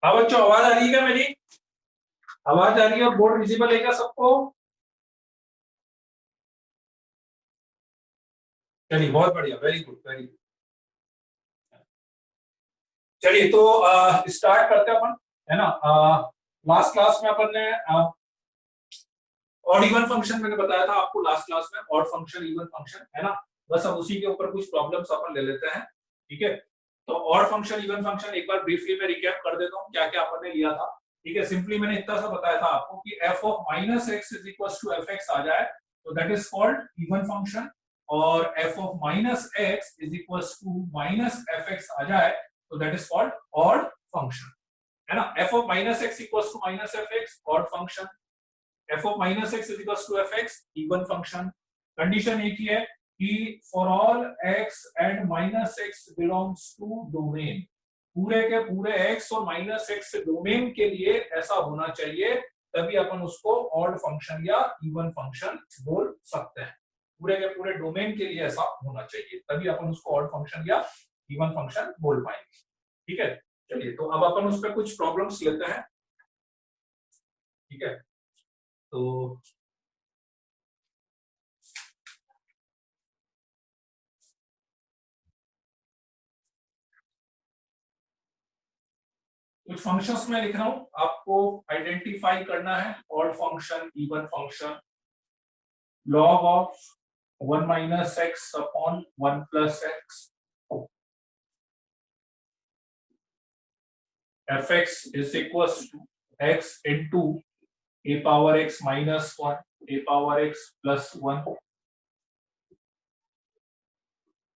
हाँ बच्चों, आवाज आ रही है क्या मेरी? आवाज आ रही है और बोर्ड विजिबल है क्या सबको? चलिए, बहुत बढ़िया, वेरी गुड, वेरी गुड। चलिए तो स्टार्ट करते हैं अपन, है ना। लास्ट क्लास में अपन ने ऑड इवन फंक्शन मैंने बताया था आपको लास्ट क्लास में, ऑड फंक्शन इवन फंक्शन, है ना। बस अब उसी के ऊपर कुछ प्रॉब्लम्स अपन ले लेते हैं, ठीक है। तो ऑड फंक्शन इवन फंक्शन एक बार ब्रीफली में रिकैप कर देता हूँ क्या क्या अपन ने लिया था, ठीक है। सिंपली मैंने इतना सा बताया था आपको कि f of minus x is equal to f x आ जाए तो that is called even function, और f of minus x is equal to minus f x आ जाए तो that is called odd function, है ना। f of minus x equal to minus f x odd function, f of minus x is equals to fx even function। Condition एक ही है कि for all x and minus x belongs to domain, पूरे के पूरे x और minus x domain के लिए ऐसा होना चाहिए, तभी अपन उसको ऑड फंक्शन या इवन फंक्शन बोल सकते हैं। पूरे के पूरे डोमेन के लिए ऐसा होना चाहिए, तभी अपन उसको ऑड फंक्शन या इवन फंक्शन बोल पाएंगे, ठीक है। चलिए तो अब अपन उस पर कुछ प्रॉब्लम्स लेते हैं, ठीक है। तो कुछ फंक्शंस में लिख रहा हूं, आपको आइडेंटिफाई करना है। Odd function, even function, log of 1 minus x upon 1 plus x, f x is equal to x into A power x minus 1 e power x plus 1,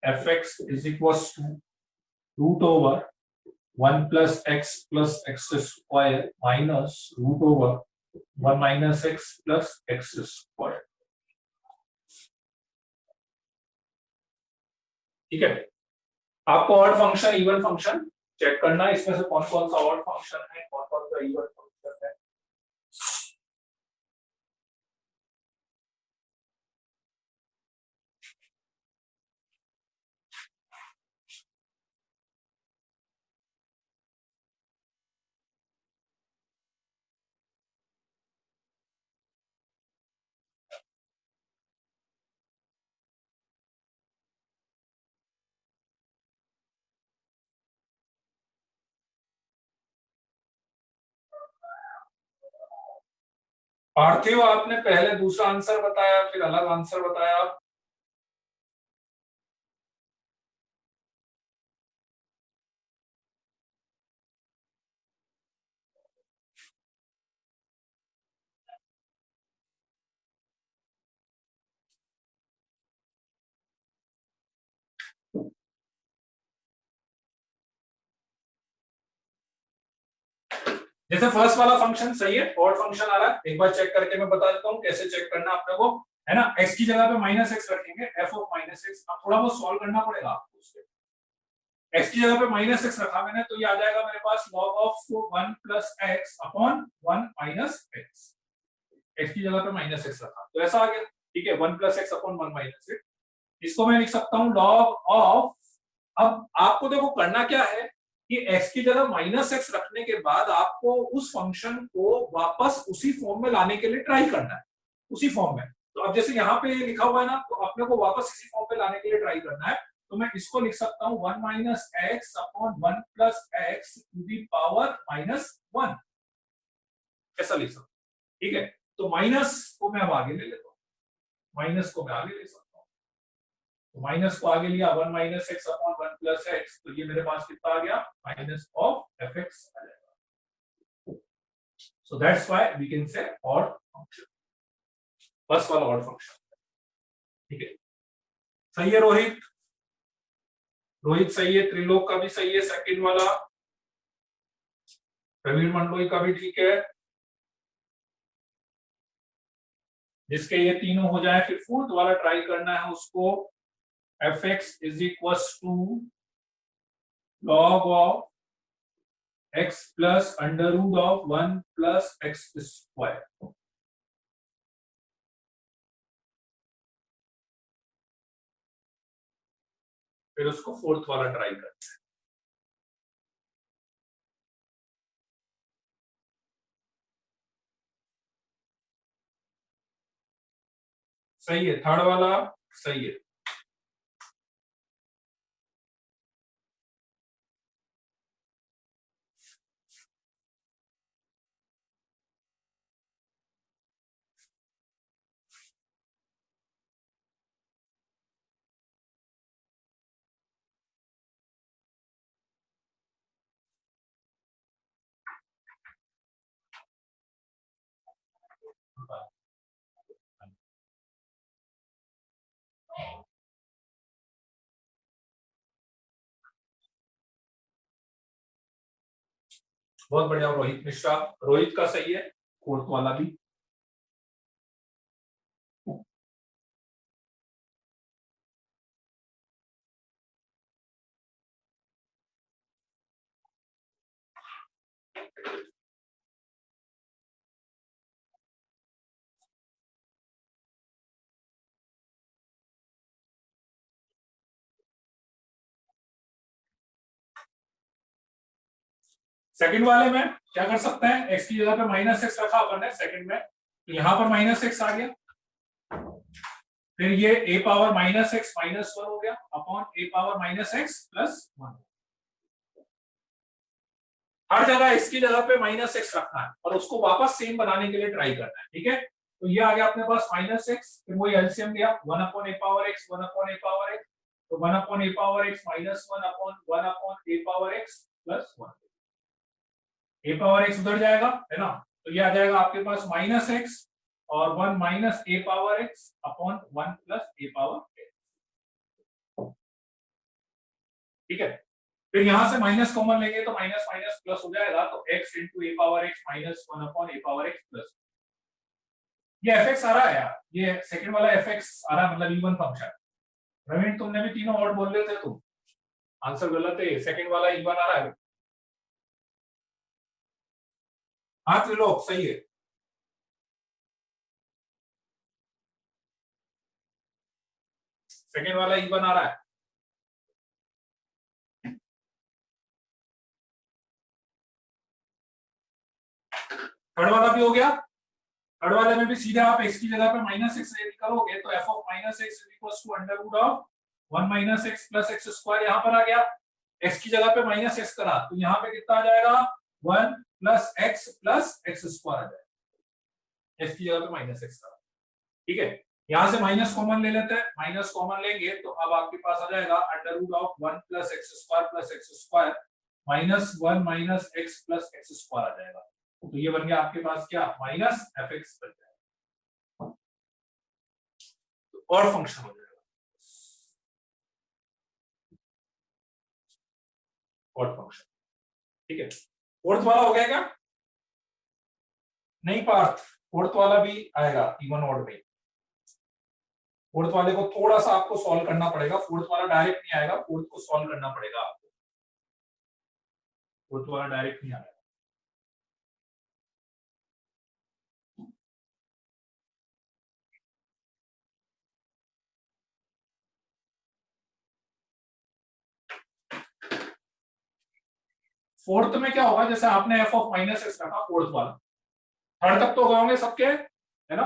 f x is equal to root over 1 plus x square minus root over 1 minus x plus x square, ठीक है। आपको odd function even function check करना है, इसमें से कौन कौन सा ऑड फंक्शन है, कौन कौन सा इवन फंक्शन है। पार्थिव, आपने पहले दूसरा आंसर बताया फिर अलग आंसर बताया। जैसे फर्स्ट वाला फंक्शन सही है, ऑड फंक्शन आ रहा है, एक बार चेक करके मैं बता देता हूँ कैसे चेक करना है अपने को, है ना। x की जगह पे माइनस एक्स रखेंगे, f ऑफ माइनस एक्स, अब थोड़ा बहुत सॉल्व करना पड़ेगा आपको उसके। x की जगह पे माइनस एक्स रखा मैंने तो ये आ जाएगा मेरे पास log of 1 plus x upon 1 minus x, x की जगह पे माइनस एक्स रखा तो ऐसा आ गया, ठीक है। 1 plus x upon 1 minus x, इसको मैं लिख सकता हूँ log ऑफ, अब आपको देखो करना क्या है कि x की जगह माइनस एक्स रखने के बाद आपको उस फंक्शन को वापस उसी फॉर्म में लाने के लिए ट्राई करना है, उसी फॉर्म में। तो अब जैसे यहाँ पे लिखा हुआ है ना, तो अपने को वापस इसी फॉर्म पे लाने के लिए ट्राई करना है, तो मैं इसको लिख सकता हूँ 1 minus x upon 1 plus x to the power minus 1, ऐसा लिख सकता हूँ, ठीक है। तो माइनस को मैं अब आगे ले लेता हूँ, माइनस को मैं आगे ले सकता हूँ, तो माइनस को आगे लिया 1 minus x upon 1 plus x, तो ये मेरे पास कितना आ गया, माइनस ऑफ एफ एक्स आ जाएगा। So that's why we can say odd function, first वाला ऑड फंक्शन, ठीक है। सही है रोहित, रोहित सही है, त्रिलोक का भी सही है, सेकंड वाला, प्रवीण मंडलोई का भी ठीक है। जिसके ये तीनों हो जाए फिर फोर्थ वाला ट्राई करना है उसको, f x is equal to log of x plus under root of 1 plus x square, फिर उसको फोर्थ वाला ट्राई करते हैं। सही है, थर्ड वाला सही है। बहुत बढ़िया रोहित मिश्रा, रोहित का सही है, फोर्थ वाला भी। सेकंड वाले में क्या कर सकते हैं, एक्स की जगह पे माइनस एक्स रखा अपन ने सेकंड में, तो यहां पर माइनस एक्स आ गया, फिर ये a power minus x minus one हो गया upon a power minus x plus one. हर जगह एक्स की जगह पे माइनस एक्स रखना है और उसको वापस सेम बनाने के लिए ट्राई करना है, ठीक है। तो ये आ गया अपने पास माइनस एक्स, फिर वही एलसीएम लिया, one upon a power x, one upon a power x, तो one upon a power x minus one upon a power x plus one. A power x उधर जाएगा, है ना, तो ये आ जाएगा आपके पास माइनस एक्स और one minus a power x upon one plus a power x, ठीक है। फिर यहां से माइनस कॉमन लेंगे तो माइनस माइनस प्लस हो जाएगा, तो x into A power x minus one upon a power x plus. ये एफ एक्स आ रहा है यार, ये सेकंड वाला एफ एक्स आ रहा है, मतलब इवन फंक्शन। रवीन तुमने भी तीनों वर्ड बोल रहे थे, तुम आंसर गलत है, सेकंड वाला इवन आ रहा है। हाँ त्रिलोक सही है, सेकंड वाला इवन आ रहा है। थर्ड वाला भी हो गया, थर्ड वाले में भी सीधे आप x की जगह पे माइनस एक्स करोगे तो f of minus x is equal to under root of one minus x plus x square, यहाँ पर आ गया, x की जगह पे माइनस एक्स करा तो यहाँ पे कितना आ जाएगा, वन प्लस एक्स स्क्वायर आ जाएगा, x की जगह पे माइनस एक्स करा, ठीक है। यहाँ से माइनस कॉमन ले लेते हैं, माइनस कॉमन लेंगे तो अब आपके पास आ जाएगा under root of one plus x square minus one minus x plus x square आ जाएगा, तो ये बन गया आपके पास क्या, माइनस एफ एक्स बन जाएगा, तो और फंक्शन हो जाएगा और फंक्शन, ठीक है। फोर्थ वाला हो गया क्या, नहीं पार्थ, फोर्थ वाला भी आएगा इवन ऑड में। फोर्थ वाले को थोड़ा सा आपको सॉल्व करना पड़ेगा, फोर्थ वाला डायरेक्ट नहीं आएगा, फोर्थ को सॉल्व करना पड़ेगा आपको, फोर्थ वाला डायरेक्ट नहीं आएगा। फोर्थ में क्या होगा, जैसे आपने एफ ऑफ माइनस एक्स रखा फोर्थ वाला, थर्ड तक तो गए होंगे सबके, है ना।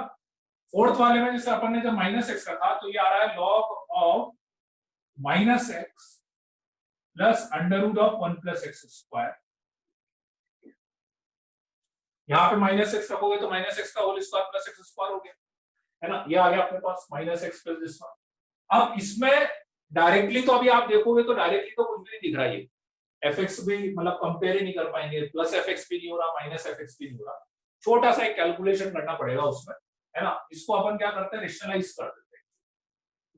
फोर्थ वाले में जैसे अपन ने जब माइनस एक्स रखा तो ये आ रहा है log of minus x plus under root of one plus x square, यहाँ पे माइनस एक्स रखोगे तो माइनस एक्स का whole square plus x square हो गया, है ना, ये आ गया अपने पास minus x plus this one. अब इसमें डायरेक्टली तो अभी आप देखोगे तो डायरेक्टली तो कुछ भी नहीं दिख रहा है, एफ एक्स भी मतलब कंपेयर ही नहीं कर पाएंगे, प्लस एफ एक्स भी नहीं हो रहा, माइनस एफ एक्स भी नहीं हो रहा, छोटा सा एक कैलकुलेशन करना पड़ेगा उसमें, है ना। इसको अपन क्या करते हैं, रेशनलाइज कर देते हैं,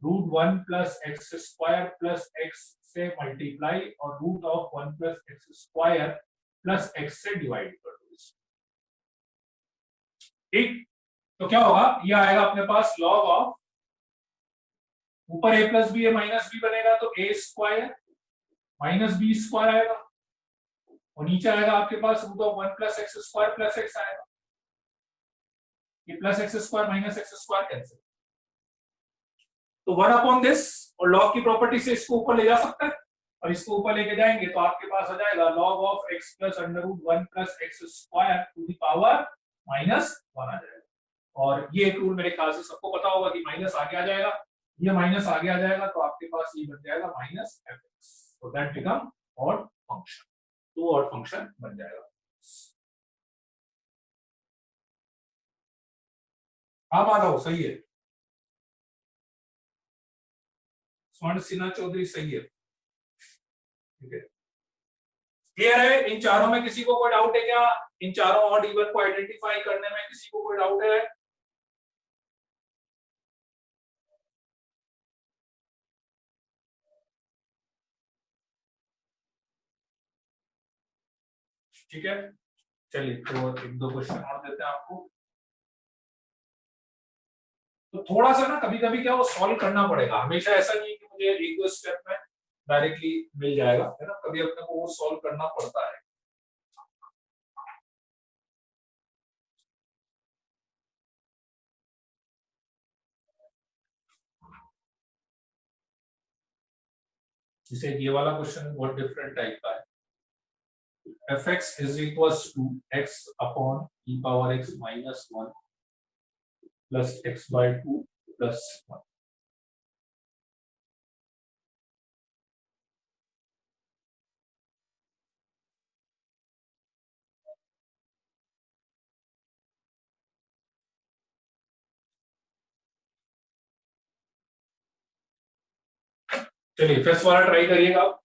root one plus x square plus x से मल्टीप्लाई और root of one plus x square plus x से डिवाइड कर दो इसको, ठीक। तो क्या होगा, ये आएगा अपने पास लॉग ऑफ, ऊपर ए प्लस बी है माइनस बी बनेगा तो a square minus b square आएगा, और नीचे आएगा आपके पास root of one plus x square plus x आएगा, ये plus x square minus x square cancel, तो वन अपॉन दिस, और लॉग की प्रॉपर्टी से इसको ऊपर ले जा सकते हैं, और इसको ऊपर लेके जाएंगे तो आपके पास आ जाएगा log of x plus under root one plus x square to the power minus one आ जाएगा, और ये एक रूल मेरे ख्याल से सबको पता होगा कि माइनस आगे आ जाएगा, ये माइनस आगे आ जाएगा तो आपके पास ये बन जाएगा माइनस एफ एक्स, तो दैट बिकम ऑड फंक्शन, तो ऑड फंक्शन बन जाएगा। हाँ माधव सही है, स्वर्ण सिन्हा चौधरी सही है, ठीक है। क्लियर है? इन चारों में किसी को कोई डाउट है क्या? इन चारों ऑड इवन को आइडेंटिफाई करने में किसी को कोई डाउट है? ठीक है, चलिए तो एक दो क्वेश्चन और देते हैं आपको। तो थोड़ा सा ना कभी कभी क्या वो सॉल्व करना पड़ेगा, हमेशा ऐसा नहीं कि मुझे एक दो स्टेप में डायरेक्टली मिल जाएगा, है ना, कभी अपने को वो सॉल्व करना पड़ता है। जैसे ये वाला क्वेश्चन बहुत डिफरेंट टाइप का है। F x is equals to x upon e power x minus one plus x by two plus one. चलिए फर्स्ट वाला ट्राई करिएगा आप।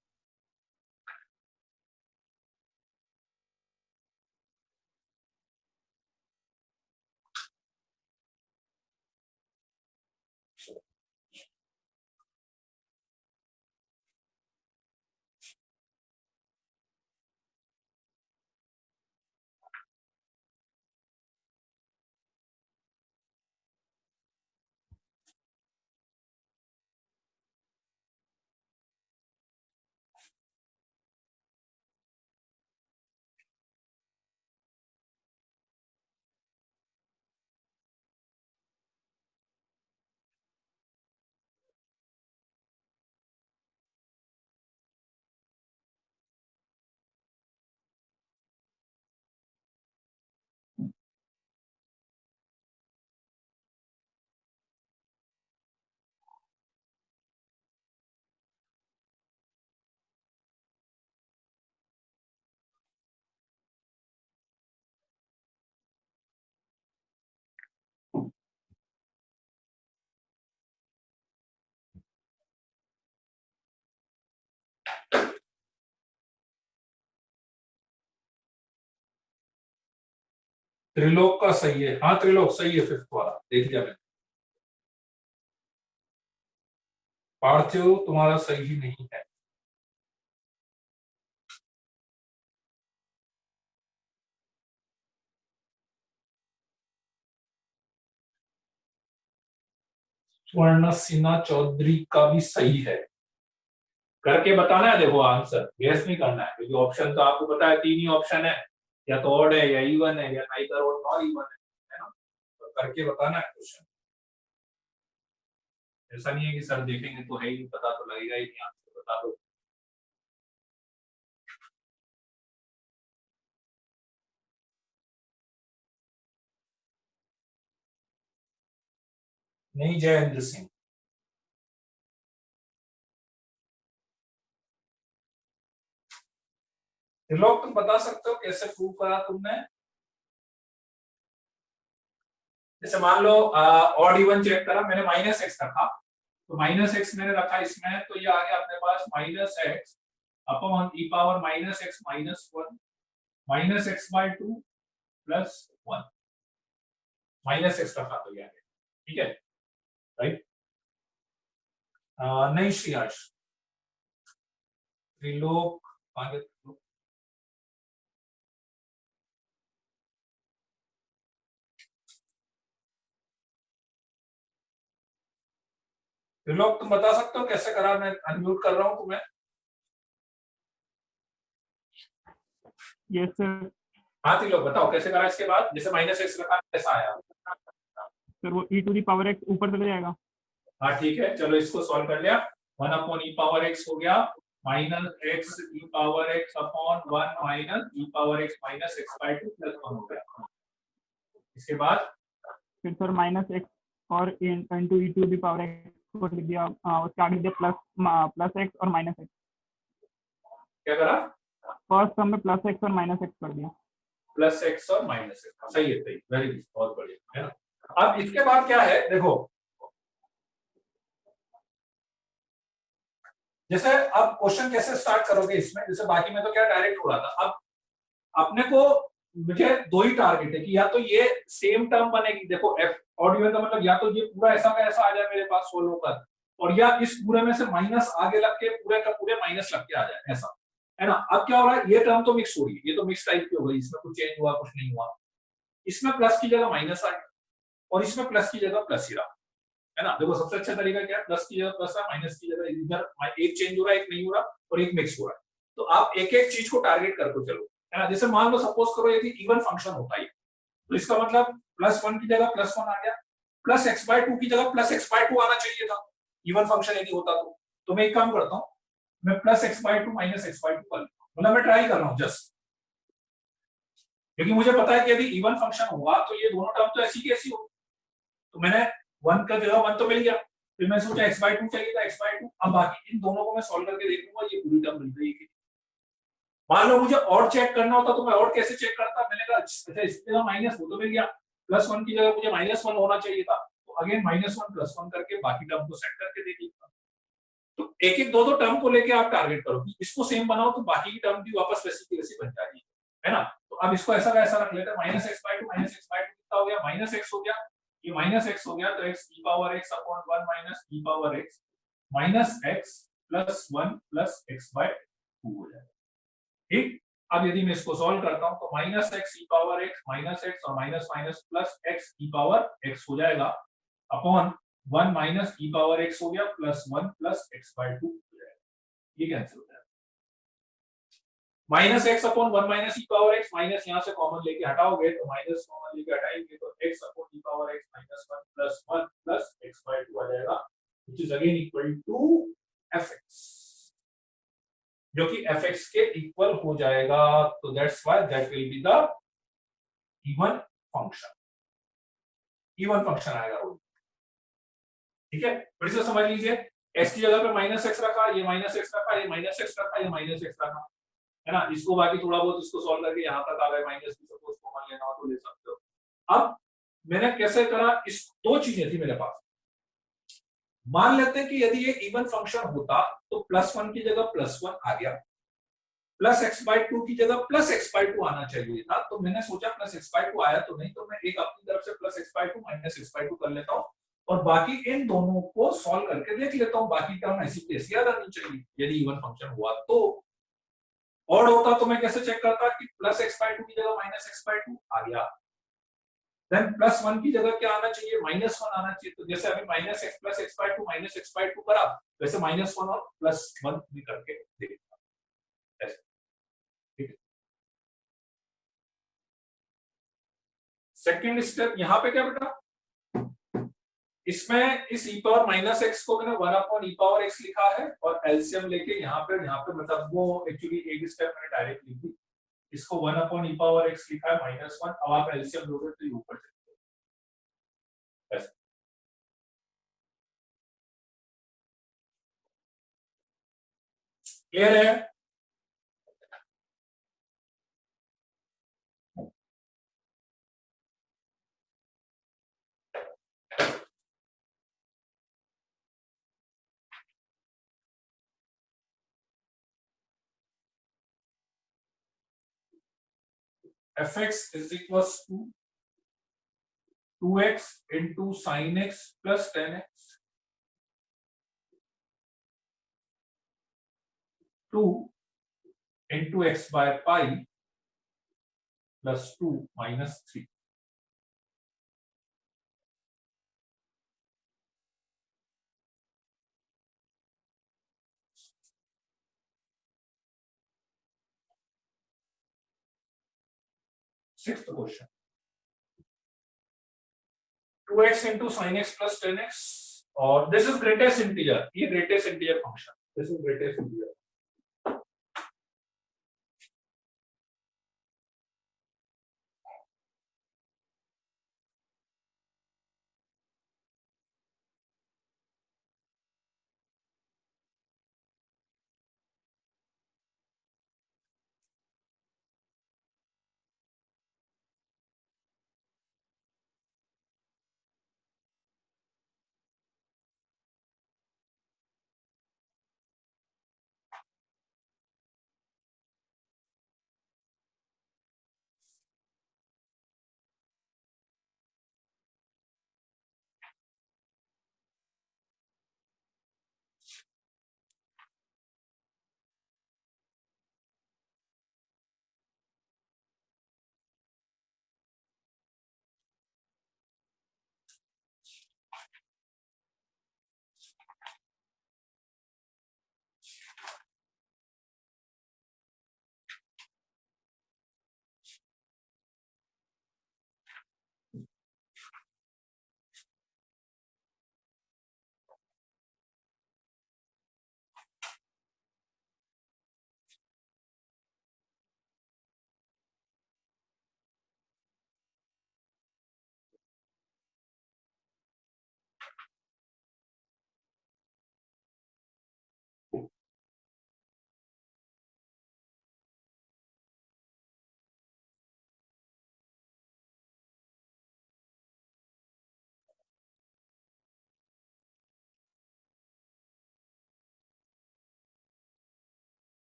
त्रिलोक का सही है, हाँ त्रिलोक सही है, फिफ्थ वाला देख लिया मैंने। पार्थिव तुम्हारा सही नहीं है। स्वर्ण सिन्हा चौधरी का भी सही है। करके बताना है, देखो आंसर गैस नहीं करना है, क्योंकि ऑप्शन तो आपको पता है तीन ही ऑप्शन है, या तो ऑड है या इवन है या नाइदर ऑड नॉर इवन है ना, तो करके बताना है क्वेश्चन। ऐसा नहीं है कि सर देखेंगे तो है ही नहीं पता, तो लगेगा ही नहीं, आंसर बता दो। नहीं, जयेंद्र सिंह। त्रिलोक तुम बता सकते हो कैसे प्रूव करा तुमने? जैसे मान लो ऑड इवन चेक करा मैंने, माइनस एक्स रखा, तो माइनस एक्स मैंने रखा इसमें, तो ये आ गया अपने पास minus x upon e power minus x minus one minus x by two plus one. Minus x रखा तो ये आ गया, ठीक है, राइट। नहीं श्रीयाश, त्रिलोक आगे। त्रिलोक तुम बता सकते हो कैसे करा? मैं अनम्यूट कर रहा हूँ तुम्हें। Yes sir. हाँ त्रिलोक बताओ कैसे करा, इसके बाद जैसे माइनस एक्स रखा कैसा आया? सर वो ई टू दी पावर एक्स ऊपर चला जाएगा। हाँ ठीक है, चलो इसको सॉल्व कर लिया। One upon e power x हो गया minus x e power x upon one minus e power x minus x by two plus one हो गया। इसके बाद फिर सर माइनस एक्स और into e to the power x को लिख दिया, उसके आगे लिख दिया प्लस एक्स और माइनस एक्स। क्या करा? फर्स्ट टर्म में प्लस एक्स और माइनस एक्स कर दिया। प्लस एक्स और माइनस एक्स, सही है, सही, वेरी गुड, बहुत बढ़िया, है ना। अब इसके बाद क्या है देखो, जैसे अब क्वेश्चन कैसे स्टार्ट करोगे इसमें, जैसे बाकी में तो क्या डायरेक्ट हो रहा था, अब अपने को मुझे दो ही टारगेट है कि या तो ये सेम टर्म बनेगी, देखो एफ ऑड इवन का मतलब या तो ये पूरा ऐसा का ऐसा आ जाए मेरे पास सोल्व होकर, और या इस पूरे में से माइनस आगे लग के पूरे का पूरे माइनस लग के आ जाए, ऐसा है ना। अब क्या हो रहा है, ये टर्म तो मिक्स हो रही है, ये तो मिक्स टाइप की हो गई, इसमें कुछ चेंज हुआ कुछ नहीं हुआ, इसमें प्लस की जगह माइनस आ गया और इसमें प्लस की जगह प्लस ही रहा, है ना। देखो सबसे अच्छा तरीका क्या है, प्लस की जगह प्लस है, माइनस की जगह इधर एक चेंज हो रहा है एक नहीं हो रहा और एक मिक्स हो रहा है, तो आप एक एक चीज को टारगेट करके चलो, है ना। जैसे मान लो सपोज करो यदि इवन फंक्शन होता है तो इसका मतलब प्लस वन की जगह प्लस वन आ गया, प्लस एक्स बाय टू की जगह प्लस एक्स बाय टू आना चाहिए था इवन फंक्शन यदि होता तो मैं एक काम करता हूं, मैं plus x by to minus x by to कर लेता हूं, मतलब मैं ट्राई कर रहा हूं जस्ट, क्योंकि मुझे पता है कि यदि इवन फंक्शन होगा तो ये दोनों टर्म तो ऐसी की ऐसी हो, तो मैंने वन का जगह वन तो मिल गया, फिर मैं सोचा एक्स बाय टू चाहिए था एक्स बाय टू, अब बाकी इन दोनों को मैं सॉल्व करके देखूंगा ये पूरी टर्म मिल गई है। मान लो मुझे और चेक करना होता तो मैं और कैसे चेक करता, मैंने कहा अच्छा इसकी जगह माइनस हो तो मिल गया, प्लस वन की जगह मुझे माइनस वन होना चाहिए था, तो again minus one plus one करके बाकी टर्म को सेट करके देख लेता। तो एक एक दो दो टर्म को लेके आप टारगेट करो, इसको सेम बनाओ तो बाकी की टर्म भी वापस वैसी की वैसी बन जाएगी, है ना। तो अब इसको ऐसा का ऐसा रख लेते हैं, माइनस एक्स बाय टू कितना हो गया, माइनस एक्स हो गया, ये माइनस एक्स हो गया तो एक्स की power x upon one minus की power x minus x plus one plus x by two हो जाएगा, ठीक। अब यदि मैं इसको सॉल्व करता हूं तो minus x e power x minus x और minus minus plus x e power x हो जाएगा upon one minus e power x हो गया plus one plus x by two हो जाएगा, ये कैंसिल हो जाएगा। Minus x upon one minus e power x, minus यहाँ से कॉमन लेके हटाओगे तो माइनस कॉमन लेके हटाएंगे तो x upon e power x minus one plus x by two आ जाएगा, which is again equal to f x, जो कि fx के इक्वल हो जाएगा, तो that's why that will be the even function, even function आएगा वो, ठीक है। फिर से समझ लीजिए, x की जगह पे माइनस एक्स रखा, ये माइनस एक्स रखा, ये माइनस एक्स रखा, ये माइनस एक्स रखा, है ना। इसको बाकी थोड़ा बहुत इसको सॉल्व करके यहाँ तक आ गए, माइनस की सपोज कॉमन लेना हो तो ले सकते हो। अब मैंने कैसे करा, इस दो चीजें थी मेरे पास, मान लेते हैं कि यदि ये इवन फंक्शन होता तो प्लस वन की जगह प्लस वन आ गया, प्लस एक्स बाय टू की जगह प्लस एक्स बाय टू आना चाहिए था, तो मैंने सोचा प्लस एक्स बाय टू आया तो नहीं, तो मैं एक अपनी तरफ से plus x by to minus x by to कर लेता हूँ और बाकी इन दोनों को सॉल्व करके देख लेता हूँ, बाकी टर्म ऐसी कैसी याद आनी चाहिए यदि इवन फंक्शन हुआ तो। ऑड होता तो मैं कैसे चेक करता कि प्लस एक्स बाय टू की जगह माइनस एक्स बाय टू आ गया, देन प्लस वन की जगह क्या आना चाहिए, माइनस वन आना चाहिए, तो जैसे अभी minus x plus x by to minus x by to करा, वैसे माइनस वन और प्लस वन भी करके देखता, ऐसे, ठीक है। सेकेंड स्टेप यहाँ पे क्या बेटा, इसमें इस e पावर माइनस एक्स को मैंने one upon e power x लिखा है और एलसीएम लेके यहाँ पे मतलब वो एक्चुअली एक स्टेप मैंने डायरेक्ट लिख दी, इसको one upon e power x लिखा है माइनस वन, अब आप एलसीएम लोगे तो ये ऊपर चले ऐसे, क्लियर है। fx is equals to 2x into sin x plus 10x 2 into x by pi plus 2 minus 3, sixth question, 2x into sin x plus 10x और this is greatest integer, ये greatest integer function, this is greatest integer,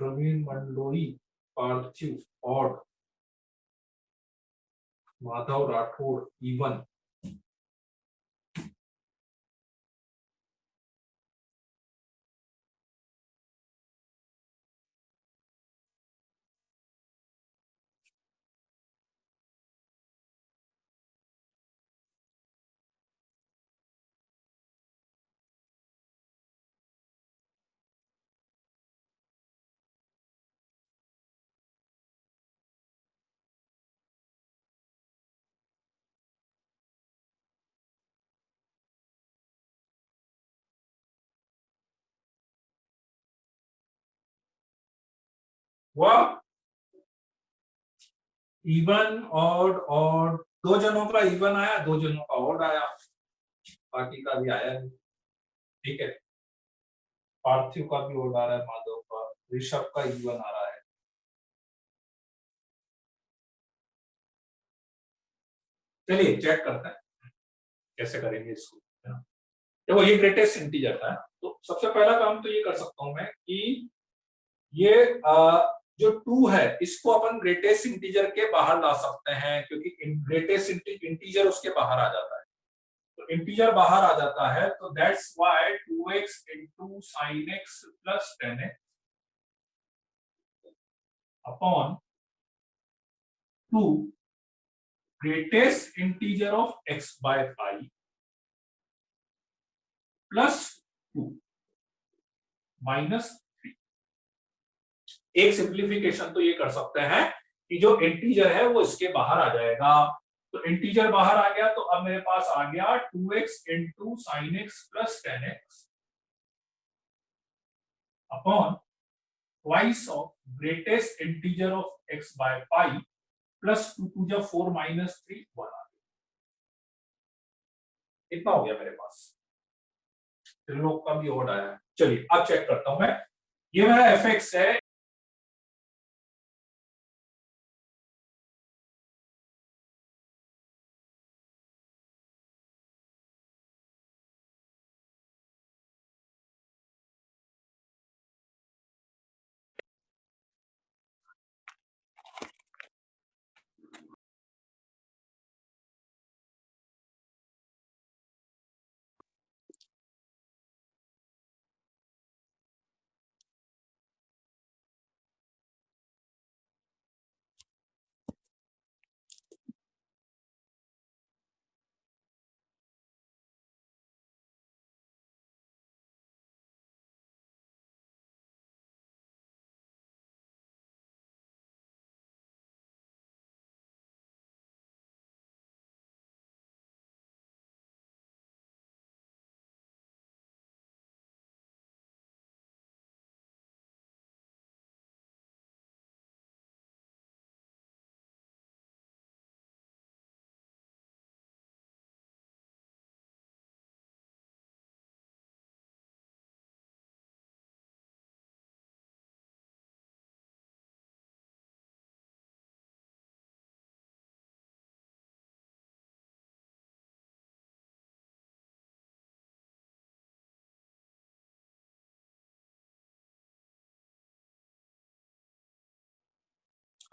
Praveen Mandloi, Parthiv odd, Madhav Rathore even. वह even odd odd, दो जनों का even आया, दो जनों का ऑड आया, बाकी का भी आया नहीं। ठीक है, पार्थिव का भी ऑड आ रहा है, माधव का, ऋषभ का इवन आ रहा है। चलिए चेक करते हैं कैसे करेंगे इसको, है ना। देखो ये ग्रेटेस्ट इंटीजर था, तो सबसे पहला काम तो ये कर सकता हूं मैं कि ये जो 2 है इसको अपन ग्रेटेस्ट इंटीजर के बाहर ला सकते हैं, क्योंकि ग्रेटेस्ट इंटीजर उसके बाहर आ जाता है। तो इंटीजर बाहर आ जाता है, तो that's why 2x into sin x plus 10x upon 2 greatest integer of x by pi plus 2 minus 3। एक सिंप्लीफिकेशन तो ये कर सकते हैं कि जो इंटीजर है वो इसके बाहर आ जाएगा। तो इंटीजर बाहर आ गया, तो अब मेरे पास आ गया 2x into sin x plus 10x upon twice of greatest integer of x by pi plus 2 to the 4 minus 3 1 आ गया। इतना हो गया मेरे पास, त्रिलोक का भी ऑड आया। चलिए अब चेक करता हूं मैं, ये मेरा fx है,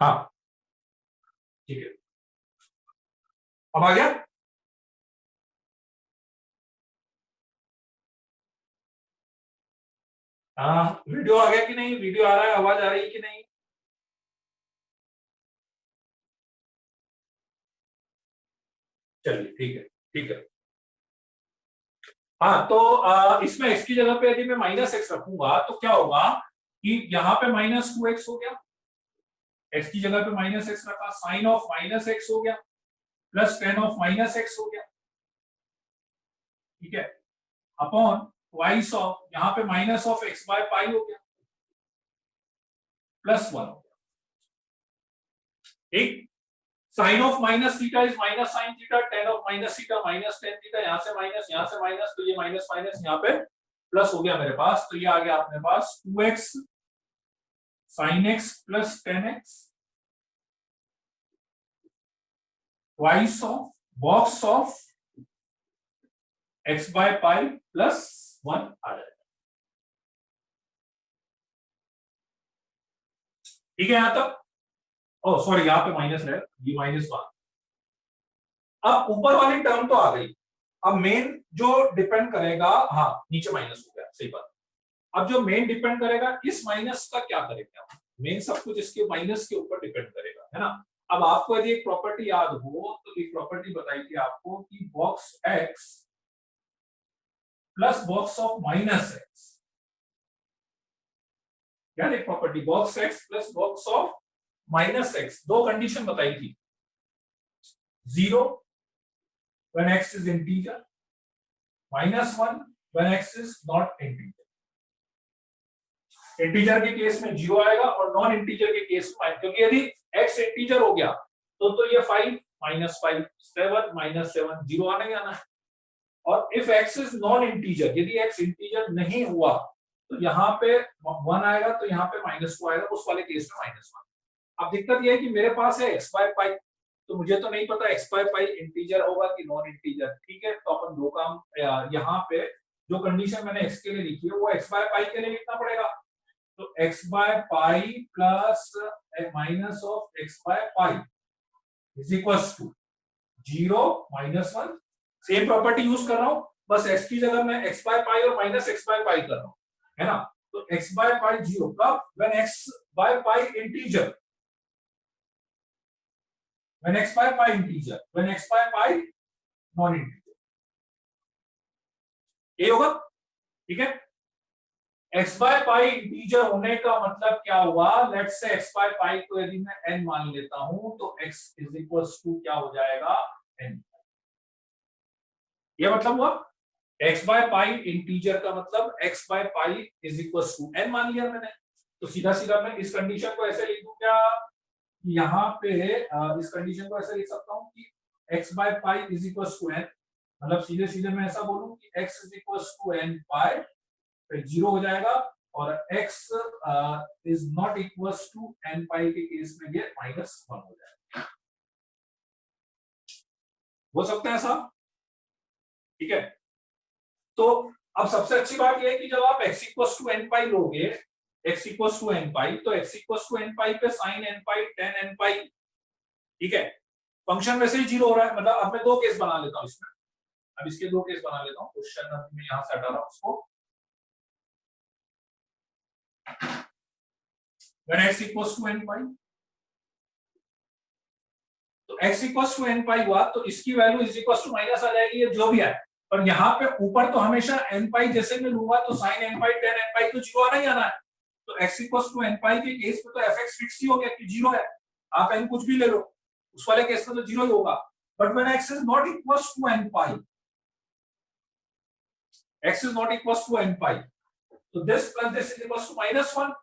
हाँ ठीक है, अब आ गया। हाँ वीडियो आ गया कि नहीं, वीडियो आ रहा है, आवाज आ रही है कि नहीं? चलिए ठीक है, ठीक है। हाँ तो इसमें x की जगह पे यदि मैं माइनस एक्स रखूंगा तो क्या होगा कि यहाँ पे -2x हो गया, x की जगह पे -x रखा, साइन ऑफ -x हो गया, प्लस टेन ऑफ -x हो गया। ठीक है, अपॉन ट्वाइस ऑफ, यहाँ पे minus of x by pi हो गया, +1 हो गया। ठीक, sine of minus theta is minus sine theta, tan of minus theta minus tan theta, यहाँ से माइनस, यहाँ से माइनस, तो ये माइनस माइनस यहाँ पे प्लस हो गया मेरे पास। तो ये आ गया अपने पास 2x sin x plus 10x twice of box of x by पाई +1 आ जाएगा। ठीक है यहां तक। ओ सॉरी, यहाँ पे माइनस है, ये -1। अब ऊपर वाली टर्म तो आ गई। अब मेन जो डिपेंड करेगा, हाँ नीचे माइनस हो गया, सही बात। अब जो मेन डिपेंड करेगा इस माइनस का क्या करेंगे आप, मेन सब कुछ इसके माइनस के ऊपर डिपेंड करेगा, है ना। अब आपको यदि एक प्रॉपर्टी याद हो तो एक प्रॉपर्टी बताई थी आपको कि box x plus box of minus x, याद एक property box x plus box of minus x, दो कंडीशन बताई थी। 0 when x is integer, -1 when x is not integer। Integer के केस में 0 आएगा और नॉन इंटीजर के केस में, क्योंकि यदि x इंटीजर हो गया तो ये 5 -5 7 -7 0 आना ही आना है। और if x is non integer, यदि x इंटीजर नहीं हुआ तो यहाँ पे 1 आएगा, तो यहाँ पे -2 आएगा, उस वाले केस में -1। अब दिक्कत ये है कि मेरे पास है x बाय पाई, तो मुझे तो नहीं पता x बाय पाई इंटीजर होगा कि नॉन इंटीजर। ठीक है, तो अपन दो काम, यहाँ पे जो कंडीशन मैंने x के लिए लिखी है वो x बाय पाई के लिए लिखना पड़ेगा। तो x by pi plus minus of x by pi is equals to 0 -1। Same property use कर रहा हूं, बस x की जगह मैं x बाय पाई और माइनस x बाय पाई कर रहा हूं, है ना। तो x बाय पाई 0 कब, when x by pi integer, when x by pi integer, when x by pi non integer, ये होगा। ठीक है, x by pi इंटीजर होने का मतलब क्या हुआ, let's say x by pi को यदि मैं n मान लेता हूं तो x इज इक्वल्स टू क्या हो जाएगा, n। ये मतलब हुआ x by pi इंटीजर का मतलब x by pi is equals to n मान लिया मैंने। तो सीधा सीधा मैं इस कंडीशन को ऐसे लिख दूं क्या, यहाँ पे इस कंडीशन को ऐसे लिख सकता हूँ कि x by pi is equal to n, मतलब सीधे सीधे मैं ऐसा बोलूं कि x is equal to n pi, फिर 0 हो जाएगा, और x is not equal to n pi के केस में ये -1 हो जाएगा। हो सकता है ऐसा, ठीक है। तो अब सबसे अच्छी बात यह है कि जब आप x इक्वल टू n पाई लोगे, x इक्वल टू n पाई, तो x इक्वल टू n पाई पे sin n पाई tan n पाई, ठीक है। फंक्शन वैसे ही 0 हो रहा है, मतलब अब मैं दो केस बना लेता हूं इसमें, अब इसके दो केस बना लेता हूं, क्वेश्चन अब मैं यहां से हटा रहा हूं उसको। when x equals to n पाई, तो x equals to n पाई हुआ तो इसकी value is equal to minus आ जाएगी, ये जो भी है। पर यहाँ पे ऊपर तो हमेशा n पाई जैसे मैं लूंगा तो sin n पाई tan n पाई तो 0 आना ही आना है। तो x equals to n pi के केस में तो fx फिक्स ही हो गया कि 0 है, आप n कुछ भी ले लो, उस वाले केस में तो 0 ही होगा। But when x is not equals to n pi, x is not equals to n pi, तो this plus this is equals to -1,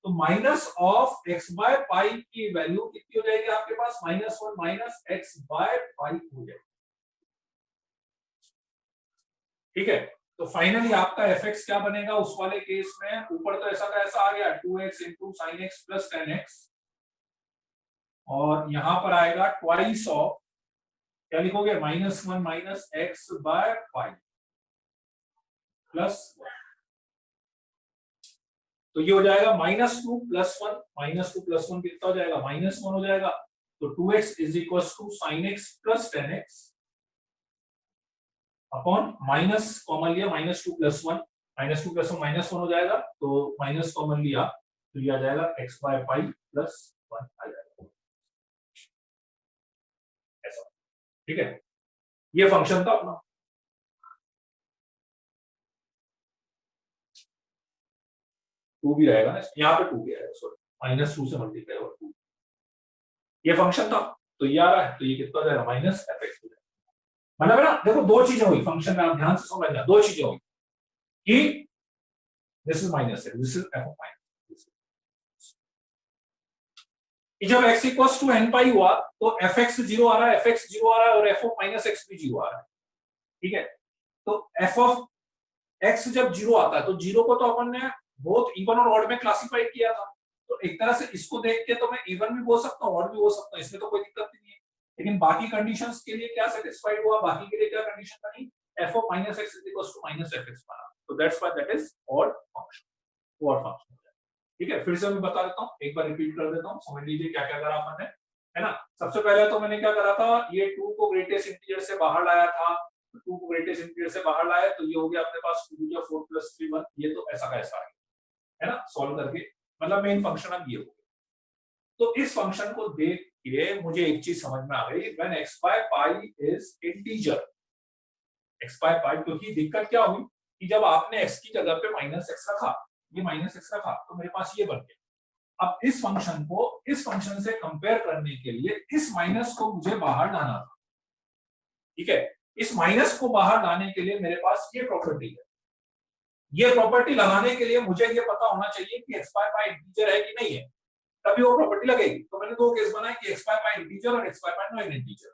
तो माइनस ऑफ x बाय पाई की वैल्यू कितनी हो जाएगी आपके पास, -1 माइनस x बाय पाई हो जाएगी। ठीक है, तो फाइनली आपका fx क्या बनेगा उस वाले केस में, ऊपर तो ऐसा का ऐसा आ गया 2x into sin x plus tan x, और यहां पर आएगा ट्वाइस ऑफ, क्या लिखोगे, -1 minus x by pi plus, तो ये हो जाएगा -2 + 1, -2 + 1 कितना हो जाएगा, -1 हो जाएगा। तो 2x is equal to sin x plus tan x upon minus common लिया, -2 + 1, -2 + 1 -1 हो जाएगा, तो माइनस कॉमन लिया तो ये आ जाएगा x बाय पाई प्लस 1 आ जाएगा, ऐसा। ठीक है, ये फंक्शन था अपना। टू भी रहेगा ना, यहाँ पे 2 भी आएगा, सॉरी -2 से मल्टीप्लाई और 2, ये फंक्शन था तो ये आ रहा है, तो ये कितना हो जाएगा, -fx हो जाएगा। मतलब है ना, देखो दो चीजें हुई फंक्शन में, आप ध्यान से समझना, दो चीजें हुई कि दिस इज माइनस है, this is f of minus, जब x इक्वल्स टू n पाई हुआ तो fx 0 आ रहा है, fx 0 आ रहा है, और f ऑफ माइनस x भी 0 आ रहा है। ठीक है, तो f ऑफ x जब 0 आता है तो 0 को तो अपन ने बहुत इवन और ऑड में क्लासिफाइड किया था, तो एक तरह से इसको देख के तो मैं इवन भी बोल सकता हूँ, ऑड भी बोल सकता हूँ, इसमें तो कोई दिक्कत नहीं है। लेकिन बाकी कंडीशंस के लिए क्या सेटिस्फाइड हुआ, बाकी के लिए क्या कंडीशन बनी, f of minus x is equal to -fx बना, तो that's why that is odd function, odd function. ठीक है, फिर से मैं बता देता हूँ, एक बार रिपीट कर देता हूँ, समझ लीजिए क्या क्या करा अपन ने, है ना। सबसे पहले तो मैंने क्या करा था, ये 2 को ग्रेटेस्ट इंटीजर से बाहर लाया था, 2 को ग्रेटेस्ट इंटीजर से बाहर लाया तो ये हो गया अपने पास 2 या 4 + 3 1, ये तो ऐसा का ऐसा है ना, सॉल्व करके, मतलब मेन फंक्शन अब ये हो गया। तो इस फंक्शन को देख के मुझे एक चीज समझ में आ गई, when x by pi is integer, x by पाई, क्योंकि दिक्कत क्या हुई कि जब आपने x की जगह पे -x रखा, ये -x रखा, तो मेरे पास ये बन गया। अब इस फंक्शन को इस फंक्शन से कंपेयर करने के लिए इस माइनस को मुझे बाहर लाना था, ठीक है। इस माइनस को बाहर लाने के लिए मेरे पास ये प्रॉपर्टी है, ये प्रॉपर्टी लगाने के लिए मुझे ये पता होना चाहिए कि x बाय पाई इंटीजर है कि नहीं है, तभी वो प्रॉपर्टी लगेगी। तो मैंने दो केस बनाए कि x बाय पाई इंटीजर और x by pi non integer,